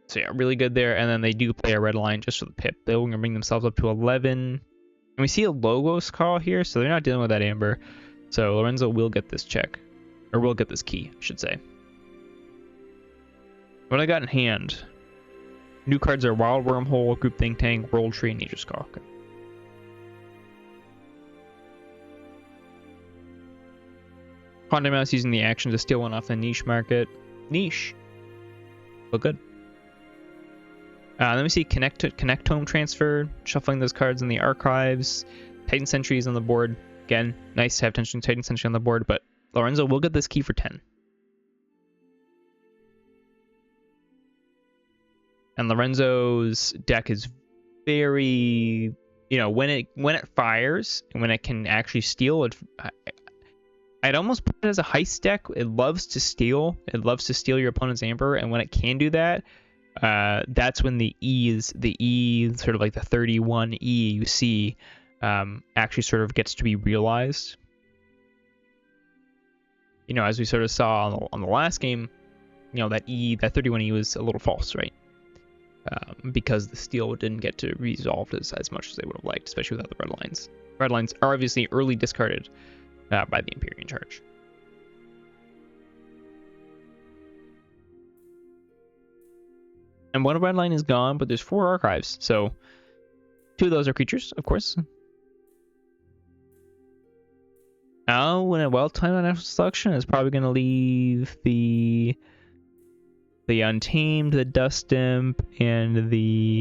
So yeah, really good there. And then they do play a red line just for the pip. They're going to bring themselves up to 11. And we see a Logos call here, so they're not dealing with that Amber. So Lorenzo will get this check. Or will get this key, I should say. What I got in hand. New cards are Wild Wormhole, Group Think Tank, World Tree, and Nature's Call. Okay. Quantum Mouse using the action to steal one off the niche market. Niche. Look good. Let me see Connectome transfer, shuffling those cards in the archives. Titan Sentries on the board. Again, nice to have Titan Sentry on the board, but Lorenzo will get this key for 10. And Lorenzo's deck is very, when it fires and when it can actually steal, I'd almost put it as a heist deck. It loves to steal. It loves to steal your opponent's Amber, and when it can do that, that's when the E, sort of like the 31 E you see, actually sort of gets to be realized. As we sort of saw on the last game, that 31 E was a little false, right? Because the steal didn't get to resolved as much as they would have liked, especially without the red lines. Red lines are obviously early discarded by the Empyrean charge. And one red line is gone, but there's 4 archives, so 2 of those are creatures, of course. Now, when a well-timed natural selection is probably going to leave the Untamed, the Dust Imp, and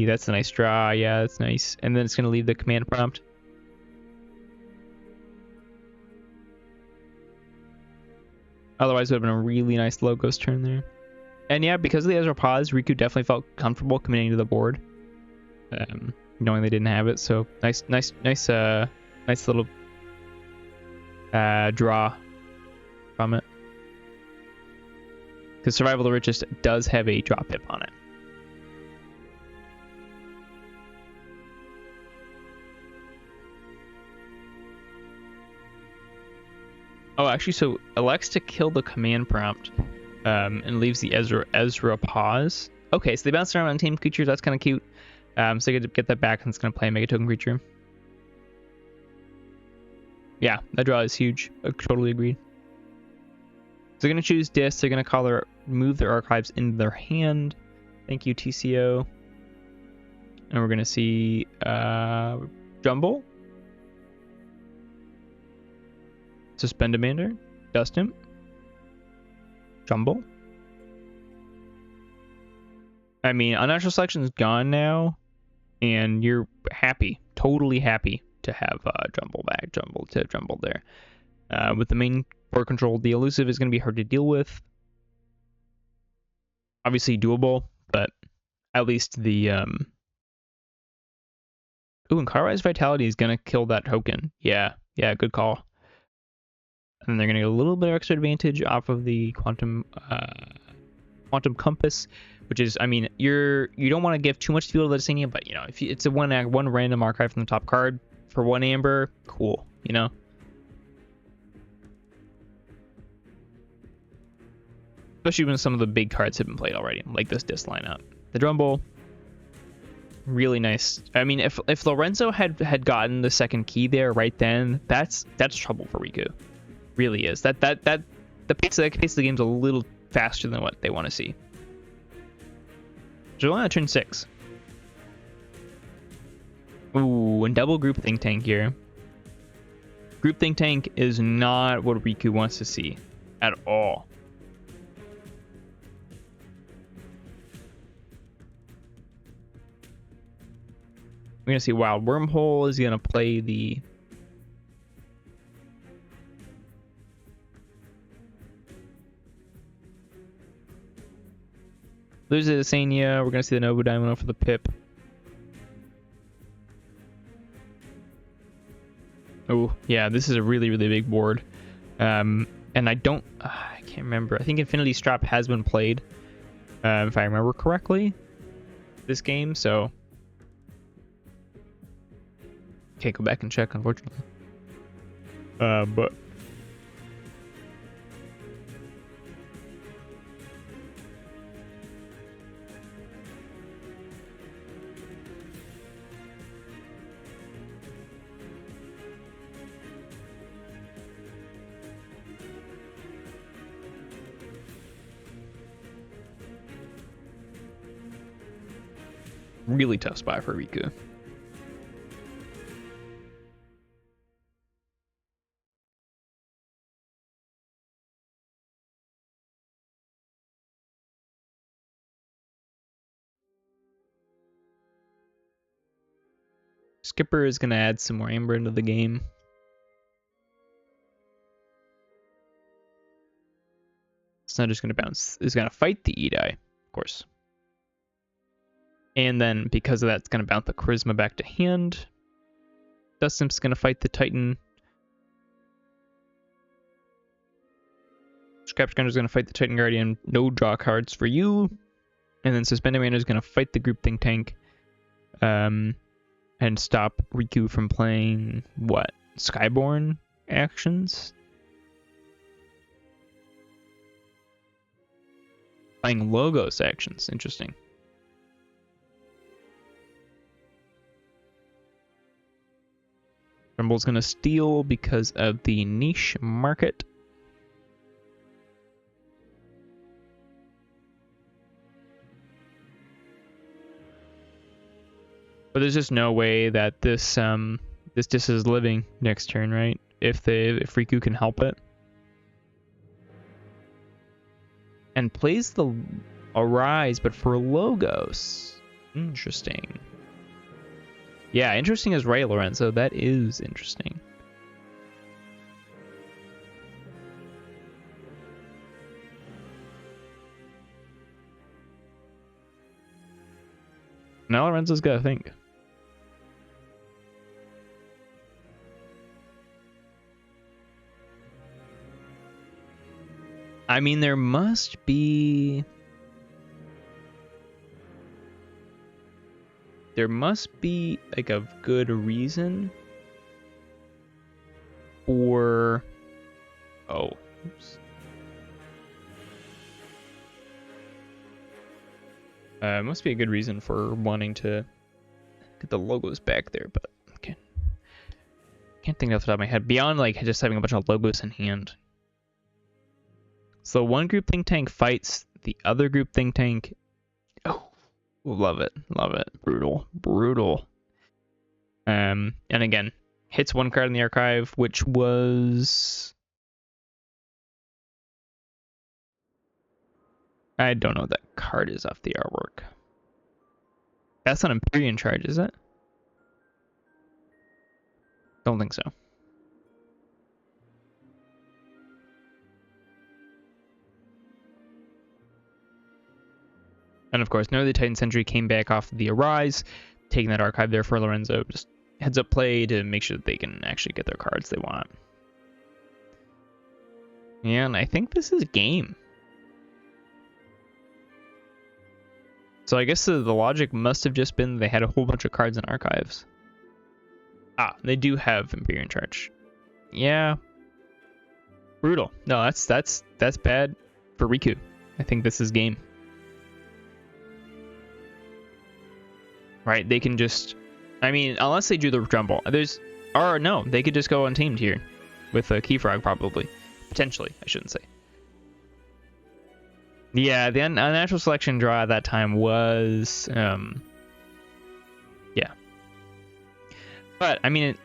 that's a nice draw. Yeah, that's nice. And then it's going to leave the command prompt. Otherwise, it would have been a really nice Logos turn there. And yeah, because of the Ezra pause, Riku definitely felt comfortable committing to the board, knowing they didn't have it. So nice little draw from it. Because Survival of the Richest does have a drop pip on it. actually, so elects to kill the command prompt, and leaves the Ezra pause. Okay, so they bounce around on tamed creatures. That's kind of cute. So you get that back, and it's gonna play a mega token creature. Yeah, that draw is huge. I totally agree. So they're gonna choose Dis. They're gonna move their archives into their hand. Thank you, TCO. And we're gonna see Jumble, Suspend Demander, Dust Imp, Jumble. I mean, unnatural selection is gone now, and you're happy, totally happy to have Jumble there. With the main board control, the elusive is going to be hard to deal with. Obviously doable, but at least the Ooh, and Cauterized Vitality is going to kill that token. Yeah, good call. And then they're going to get a little bit of extra advantage off of the Quantum Compass, which is, I mean, you don't want to give too much fuel to the Lysania, but, you know, if it's a one random archive from the top card for 1 amber, cool, you know? Especially when some of the big cards have been played already, like this disc lineup. The Drumble, really nice. I mean, if Lorenzo had gotten the second key there right then, that's trouble for Riku. Really is. The pace of the game's a little faster than what they want to see. So we're on turn 6. Ooh, and double group Think Tank here. Group Think Tank is not what Riku wants to see at all. We're going to see Wild Wormhole is going to play the... Lose the Lysania. We're going to see the Nobu Diamond for the Pip. Oh, yeah, this is a really, really big board. And I can't remember. I think Infinity Strap has been played, if I remember correctly, this game, so... Can't go back and check, unfortunately. But... really tough spot for Riku. Skipper is going to add some more amber into the game. It's not just going to bounce. It's going to fight the Edai, of course. And then, because of that, it's going to bounce the Charisma back to hand. Dust Imp's going to fight the Titan. Scrap Gunner is going to fight the Titan Guardian. No draw cards for you. And then Suspended Man is going to fight the Group Think Tank. And stop Riku from playing, what? Skyborn actions? Playing Logos actions. Interesting. Rumble's going to steal because of the niche market. But there's just no way that this disc is living next turn, right? If Riku can help it. And plays the Arise, but for Logos. Interesting. Yeah, interesting is right, Lorenzo. That is interesting. Now Lorenzo's got to think. I mean, there must be like a good reason for Oh. Oops. Must be a good reason for wanting to get the logos back there, but okay. Can't think off the top of my head. Beyond like just having a bunch of logos in hand. So one group think tank fights the other group think tank. Oh, love it. Love it. Brutal. Brutal. And again, hits one card in the archive, which was... I don't know what that card is off the artwork. That's not Empyrean charge, is it? Don't think so. And of course, Northern Titan Sentry came back off the Arise, taking that archive there for Lorenzo. Just heads up play to make sure that they can actually get their cards they want. And I think this is game. So I guess the logic must have just been they had a whole bunch of cards in archives. Ah, they do have Empyrean charge. Yeah. Brutal. No, that's bad for Riku. I think this is game. Right, they can just... I mean, unless they do the Jumble. Or no, they could just go untamed here. With a Keyfrog, probably. Potentially, I shouldn't say. Yeah, the unnatural selection draw at that time was... yeah. But, I mean...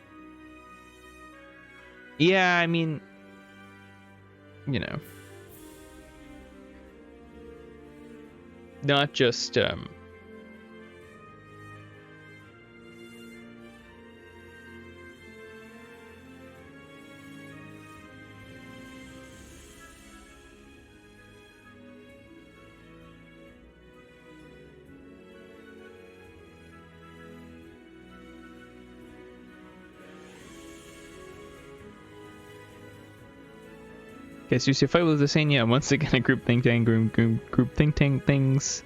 yeah, I mean... you know... not just... Okay, so you see a fight with Lasagna, and once again a group think tank things.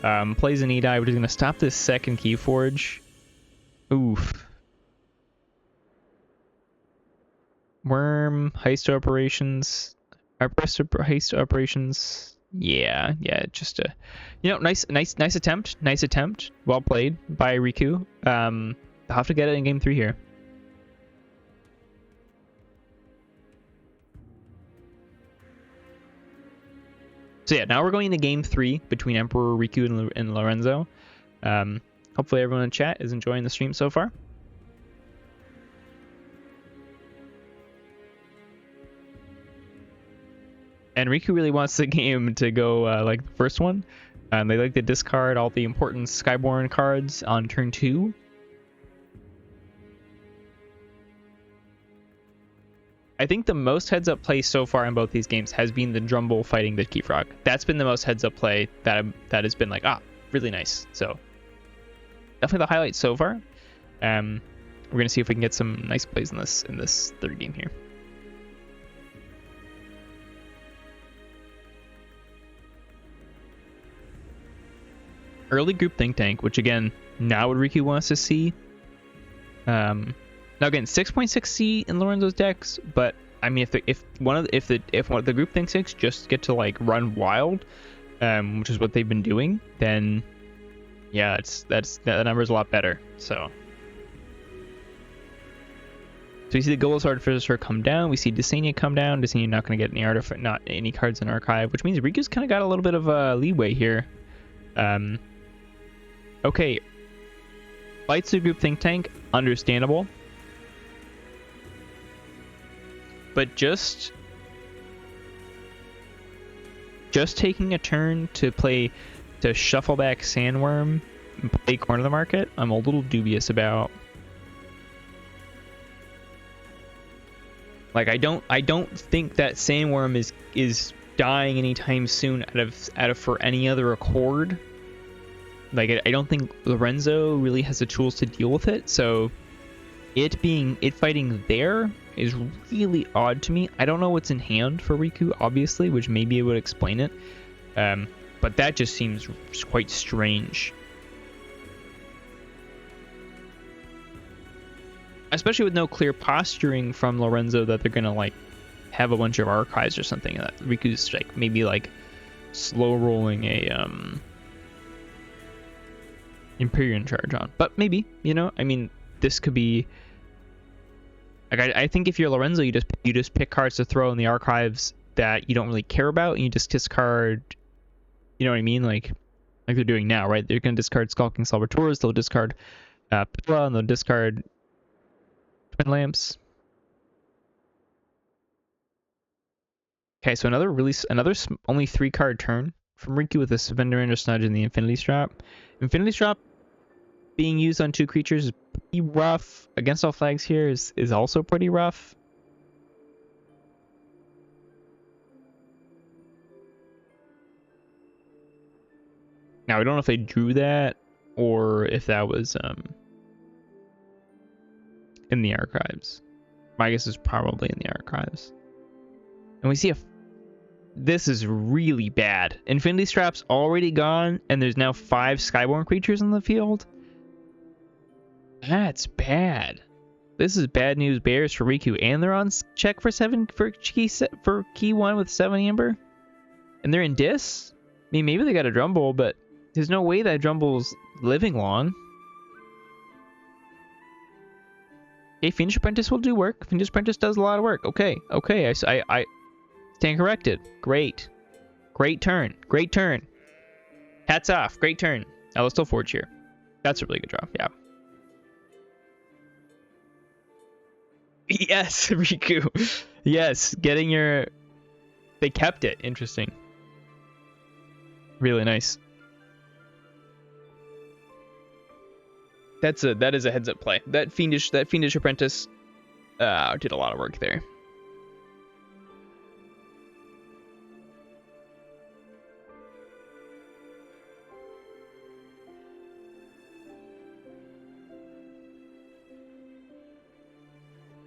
Plays an E-Die, which is going to stop this second Keyforge. Oof. Worm, heist operations. Heist operations. Yeah, just a... you know, nice attempt. Well played by Riku. I'll have to get it in game 3 here. So yeah, now we're going into game 3 between EmperorRiku and Lorenzo. Hopefully everyone in chat is enjoying the stream so far. And Riku really wants the game to go like the first one. They like to discard all the important Skyborn cards on turn 2. I think the most heads-up play so far in both these games has been the Drumble fighting the Keyfrog. That's been the most heads-up play that has been like, really nice. So definitely the highlight so far. We're gonna see if we can get some nice plays in this third game here. Early group think tank, which again, now what Riku wants to see. Now again, 6.6C in Lorenzo's decks, but I mean, if one of the group think tanks just get to like run wild, which is what they've been doing, then yeah, that number's a lot better. So we see the Golos Artificer come down. We see Desania come down. Desania not going to get not any cards in archive, which means Riku's kind of got a little bit of leeway here. Okay, fights the group think tank, understandable. But just taking a turn to shuffle back Sandworm and play Corner the Market, I'm a little dubious about. Like I don't think that Sandworm is dying anytime soon out of for any other accord. Like I don't think Lorenzo really has the tools to deal with it, so it fighting there is really odd to me. I don't know what's in hand for Riku, obviously, which maybe it would explain it. But that just seems quite strange. Especially with no clear posturing from Lorenzo that they're going to, like, have a bunch of archives or something that Riku's like maybe like slow rolling a Empyrean charge on. But maybe, you know, I mean, this could be like I think if you're Lorenzo, you just pick cards to throw in the archives that you don't really care about, and you just discard. You know what I mean? Like they're doing now, right? They're gonna discard Skulking Salvatores, they'll discard Pilla, and they'll discard Twin Lamps. Okay, so another only 3-card turn from Riku with the Surrender Snudge and the Infinity Strap. Infinity Strap being used on 2 creatures is pretty rough. Against all flags here is also pretty rough. Now, I don't know if they drew that or if that was in the archives. My guess is probably in the archives. And we see this is really bad. Infinity Strap's already gone, and there's now 5 Skyborn creatures in the field. That's bad. This is bad news bears for Riku, and they're on check for key 1 with 7 Amber, and they're in Dis. I mean, maybe they got a Drumble, but there's no way that Drumble's living long. Okay, Fiendish Apprentice will do work. Fiendish Apprentice does a lot of work. Okay, I stand corrected. Great turn. Hats off. Great turn. Now let's still Forge here. That's a really good draw. Yeah. Yes, Riku. Yes, getting your... They kept it. Interesting. Really nice. That is a heads up play. That Fiendish Apprentice did a lot of work there.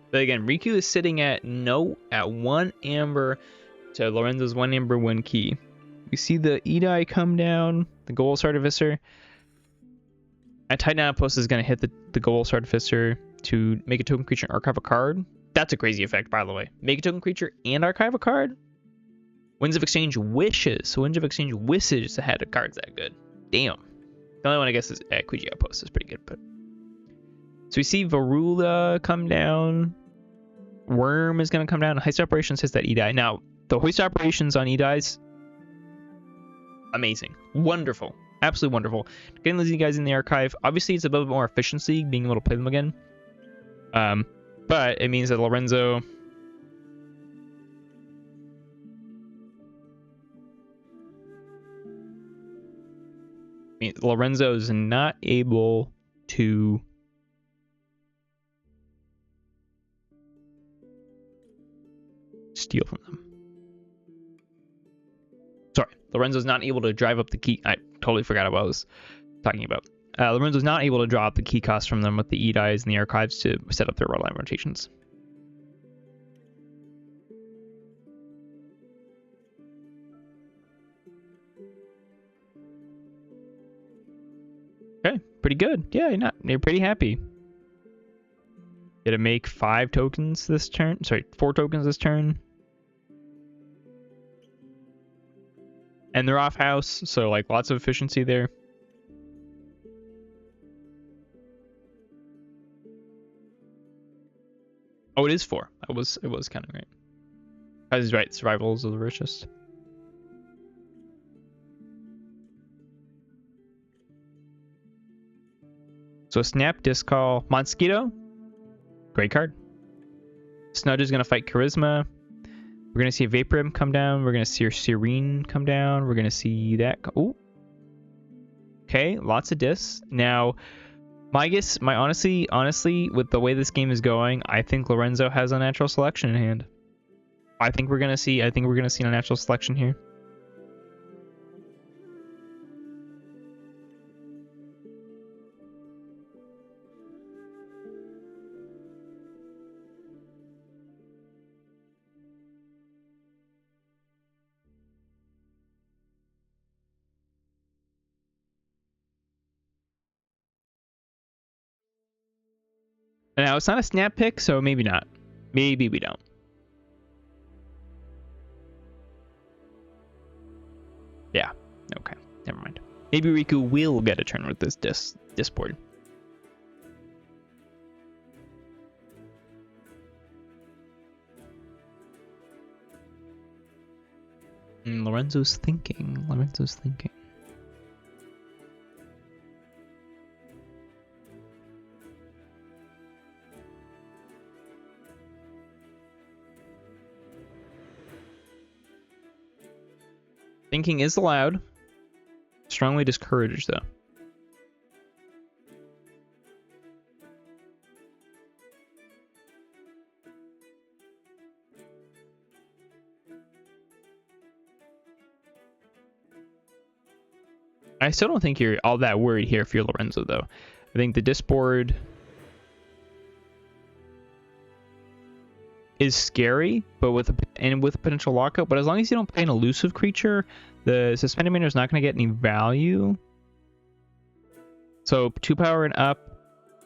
But again, Riku is sitting at 1 Amber to Lorenzo's 1 Amber 1 key. You see the Edai come down, the Golos Artificer. And Titan Outpost is going to hit the Golos Artificer to make a token creature and archive a card. That's a crazy effect, by the way. Make a token creature and archive a card? Winds of Exchange wishes. So Winds of Exchange wishes to have a card's that good. Damn. The only one I guess is Kuji Outpost is pretty good, but... So we see Varula come down. Worm is going to come down. Heist Operations hits that Edai. Now, the Hoist Operations on Edai's amazing. Wonderful. Absolutely wonderful. Getting these guys in the archive. Obviously, it's a bit more efficiency, being able to play them again. But it means that Lorenzo... Lorenzo is not able to... steal from them. Sorry, Lorenzo's not able to drive up the key. I totally forgot what I was talking about. Lorenzo's not able to draw up the key cost from them with the Edais and the archives to set up their red line rotations. Okay, pretty good. Yeah, you're pretty happy. Get to make 5 tokens this turn. Sorry, 4 tokens this turn. And they're off house, so like lots of efficiency there. Oh, it is 4. It was kind of right. I was right. Survivals of the richest. So Snap, Discall, Mosquito. Great card. Snudge is going to fight Charisma. We're going to see a Vaporim come down. We're going to see a Serene come down. We're going to see that. Oh. Okay, lots of discs. Now, honestly, with the way this game is going, I think Lorenzo has a natural selection in hand. I think we're going to see a natural selection here. Now, it's not a snap pick, so maybe not. Maybe we don't. Yeah. Okay. Never mind. Maybe Riku will get a turn with this board. Lorenzo's thinking. Thinking is allowed. Strongly discouraged, though. I still don't think you're all that worried here if you're Lorenzo, though. I think the disboard is scary, but with a potential lockup. But as long as you don't play an elusive creature, the suspended mana is not going to get any value. So 2 power and up.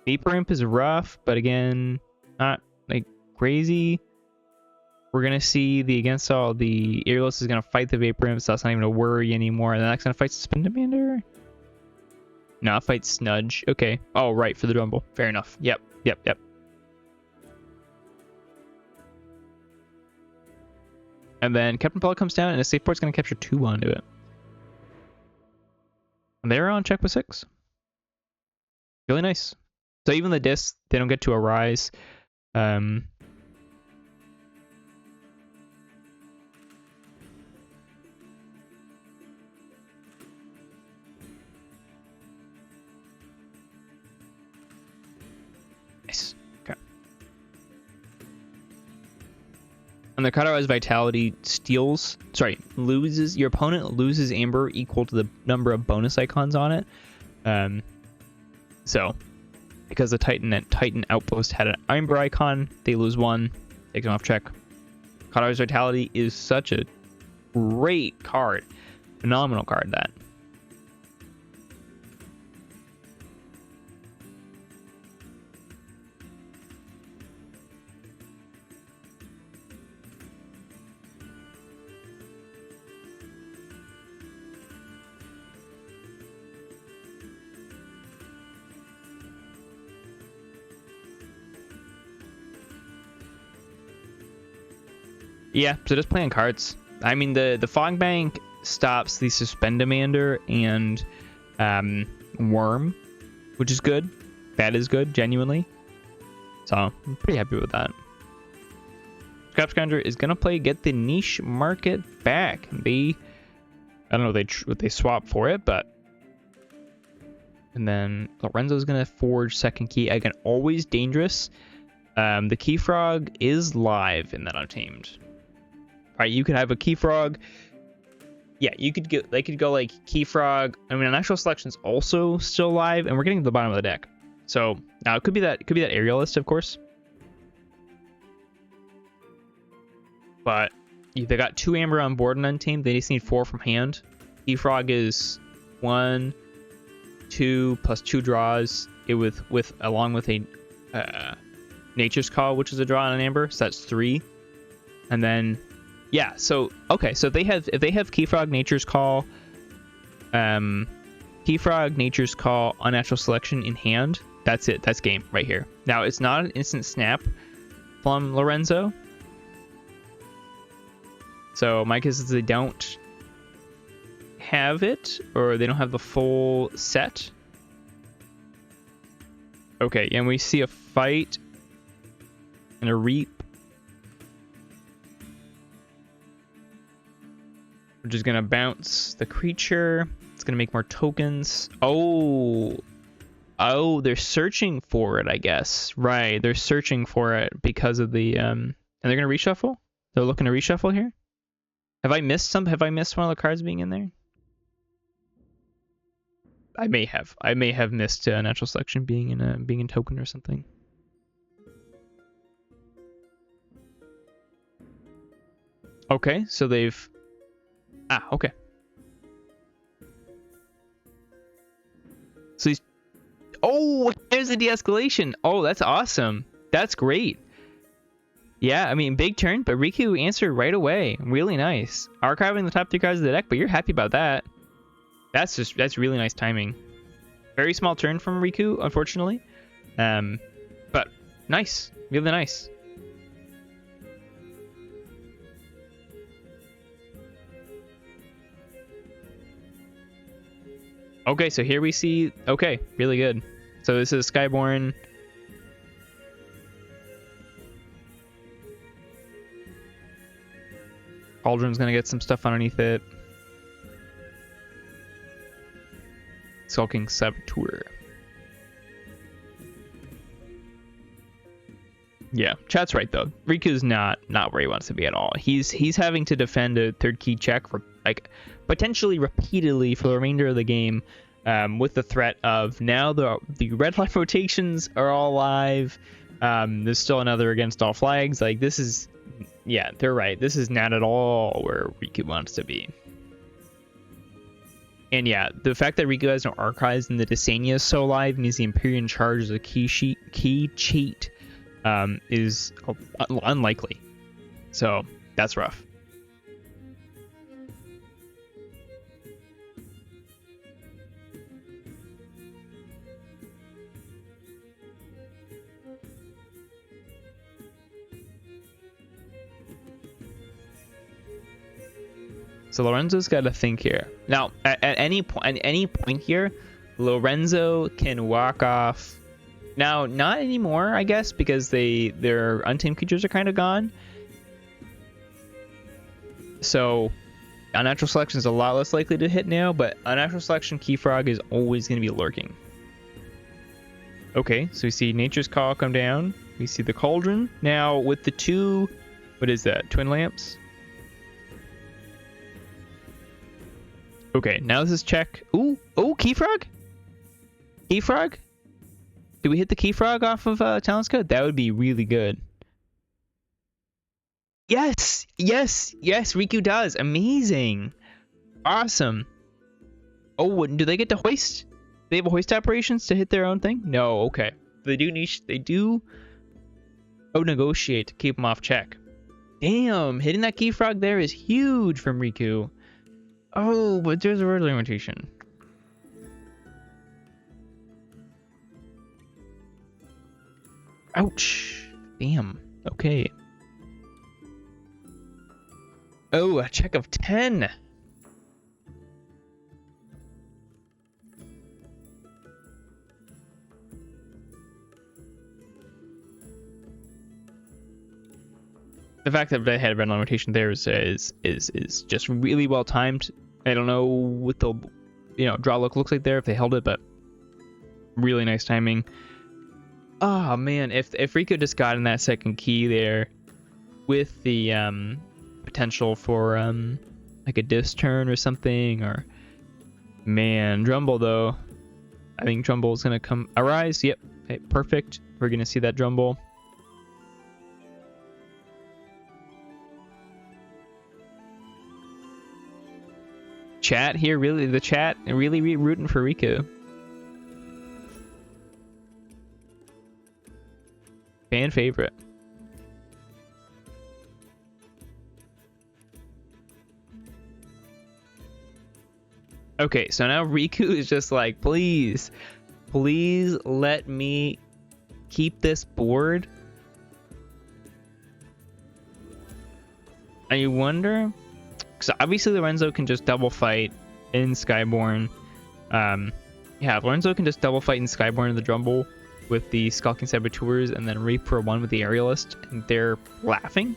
Vapor Imp is rough, but again, not like crazy. We're going to see the against all the Airless is going to fight the Vapor Imp, so that's not even a worry anymore. And the next going to fight Suspended Commander? No, fight Snudge. Okay. Oh, right, for the Rumble. Fair enough. Yep. And then Captain Paul comes down, and a safe port's going to capture 2 onto it. And they're on check with 6. Really nice. So even the discs, they don't get to arise. Nice. Okay. And the Kataro's Vitality loses. Your opponent loses Amber equal to the number of bonus icons on it. So, because the Titan Outpost had an Amber icon, they lose 1, take them off check. Kataro's Vitality is such a great card. Phenomenal card, that. Yeah, so just playing cards. I mean, the Fog Bank stops the Suspendamander and Worm, which is good. That is good, genuinely. So I'm pretty happy with that. Scrap Scoundrel is gonna get the niche market back. I don't know what they swap for it, but. And then Lorenzo's gonna forge second key. Again, always dangerous. The Key Frog is live in that Untamed. Right, you could have a Key Frog. Yeah, they could go like Key Frog. I mean, Natural Selection's also still live, and we're getting to the bottom of the deck. So now it could be that Aerialist, of course. But they got 2 Amber on board in Untamed. They just need 4 from hand. Key Frog is 1, 2 plus 2 draws. Along with a Nature's Call, which is a draw on an Amber, so that's 3. And then. Yeah, so okay, so if they have Key Frog, Nature's Call, Key Frog, Nature's Call, Unnatural Selection in hand, that's it. That's game right here. Now it's not an instant snap from Lorenzo. So my guess is they don't have it, or they don't have the full set. Okay, and we see a fight and a reap. We're just going to bounce the creature. It's going to make more tokens. Oh, they're searching for it, I guess. Right, they're searching for it because of the... And they're going to reshuffle? They're looking to reshuffle here? Have I missed one of the cards being in there? I may have. I may have missed Natural Selection being in token or something. Okay, so they've... okay. So he's... Oh, there's a de-escalation. Oh, that's awesome. That's great. Yeah, I mean, big turn, but Riku answered right away. Really nice. Archiving the top 3 cards of the deck, but you're happy about that. That's really nice timing. Very small turn from Riku, unfortunately. But nice. Really nice. Okay, so here we see... Okay, really good. So this is Skyborn. Cauldron's gonna get some stuff underneath it. Skulking Saboteur. Yeah, chat's right though. Riku's not where he wants to be at all. He's having to defend a 3rd key check for like potentially repeatedly for the remainder of the game, with the threat of now the red line rotations are all live. There's still another against all flags. Like this is, yeah, they're right. This is not at all where Riku wants to be. And yeah, the fact that Riku has no archives and the Desania is so live and he's the Empyrean Charge as a key cheat is unlikely. So that's rough. So Lorenzo's got to think here. Now, at any point here, Lorenzo can walk off. Now, not anymore, I guess, because their untamed creatures are kind of gone. So, unnatural selection is a lot less likely to hit now, but unnatural selection Key Frog is always going to be lurking. Okay, so we see Nature's Call come down. We see the Cauldron. Now, with the 2, what is that? Twin Lamps? Okay, now this is check. Ooh, Key Frog? Key Frog? Did we hit the Key Frog off of Talent's Code? That would be really good. Yes! Riku does. Amazing. Awesome. Oh, do they get to hoist? They have a hoist operations to hit their own thing? No, okay. They do. Oh, negotiate to keep them off check. Damn, hitting that Key Frog there is huge from Riku. Oh, but there's a word limitation. Ouch. Damn. Okay. Oh, a check of 10. The fact that they had a red line rotation there is just really well timed. I don't know what the draw look looks like there if they held it, but really nice timing. Oh man, if Riku just got in that second key there with the potential for like a disc turn or something, or man, Drumble though. I think Drumble is gonna come arise. Yep, okay, perfect. We're gonna see that Drumble. Chat here, really, the chat really rooting for Riku. Fan favorite. Okay, so now Riku is just like, please let me keep this board. I wonder, because obviously Lorenzo can just double fight in Skyborn. Yeah, Lorenzo can just double fight in Skyborn in the Drumble with the Skulking Saboteurs and then Reap for 1 with the Aerialist, and they're laughing.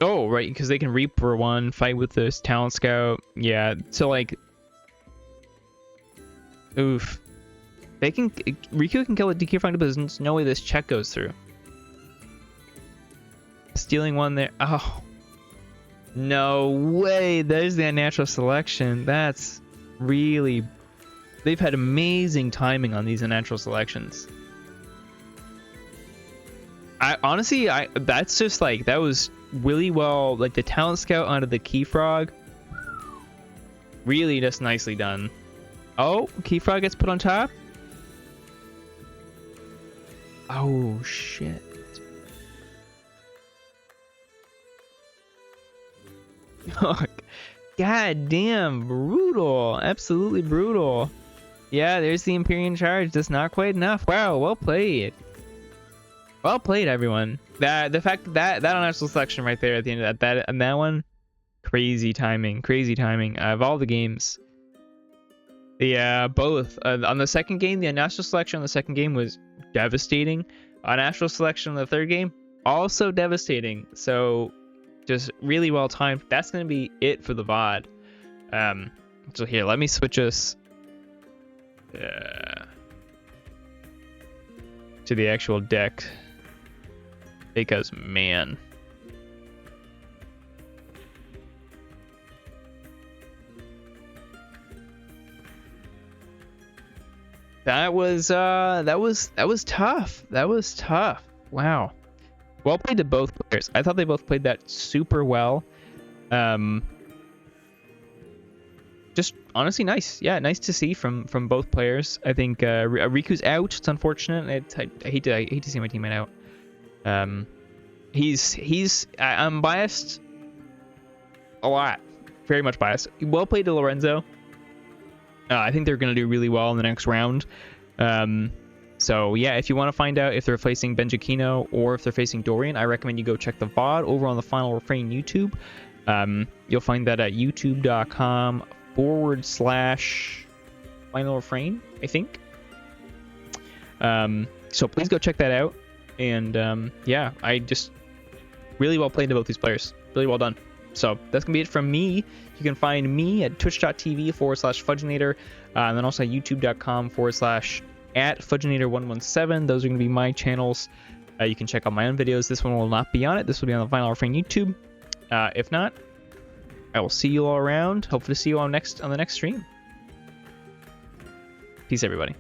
Oh, right, because they can Reap for 1, fight with this Talent Scout. Yeah, so like, oof. Riku can kill a DK Frog, but there's no way this check goes through. Stealing 1 there. Oh, no way. There's the unnatural selection. That's really... They've had amazing timing on these unnatural selections. Honestly, that's just like, that was really well, like the Talent Scout onto the Key Frog. Really just nicely done. Oh, Key Frog gets put on top. Oh, shit. God damn, brutal. Absolutely brutal. Yeah, there's the Empyrean charge. That's not quite enough. Wow, well played. Well played, everyone. The fact that unnatural selection right there at the end of that and that one, crazy timing of all the games. Yeah, both. On the second game, the unnatural selection on the second game was devastating. Unnatural selection on the third game, also devastating. So, just really well timed. That's gonna be it for the VOD. So here, let me switch us to the actual deck, because man, that was tough. That was tough. Wow. Well played to both players. I thought they both played that super well. Just honestly nice. Yeah, nice to see from both players. I think Riku's out. It's unfortunate. I hate to see my teammate out. I'm biased a lot. Very much biased. Well played to Lorenzo. I think they're going to do really well in the next round. So yeah, if you want to find out if they're facing Benjakino or if they're facing Dorian, I recommend you go check the VOD over on the Final Refrain YouTube. You'll find that at youtube.com/Final Refrain, I think. So please go check that out. And yeah, I just really well played to both these players. Really well done. So that's going to be it from me. You can find me at twitch.tv/Fudginator, and then also youtube.com/@Fudginator117. Those are going to be my channels. You can check out my own videos. This one will not be on it. This will be on the Final Refrain YouTube. If not, I will see you all around. Hopefully see you on the next stream. Peace, everybody.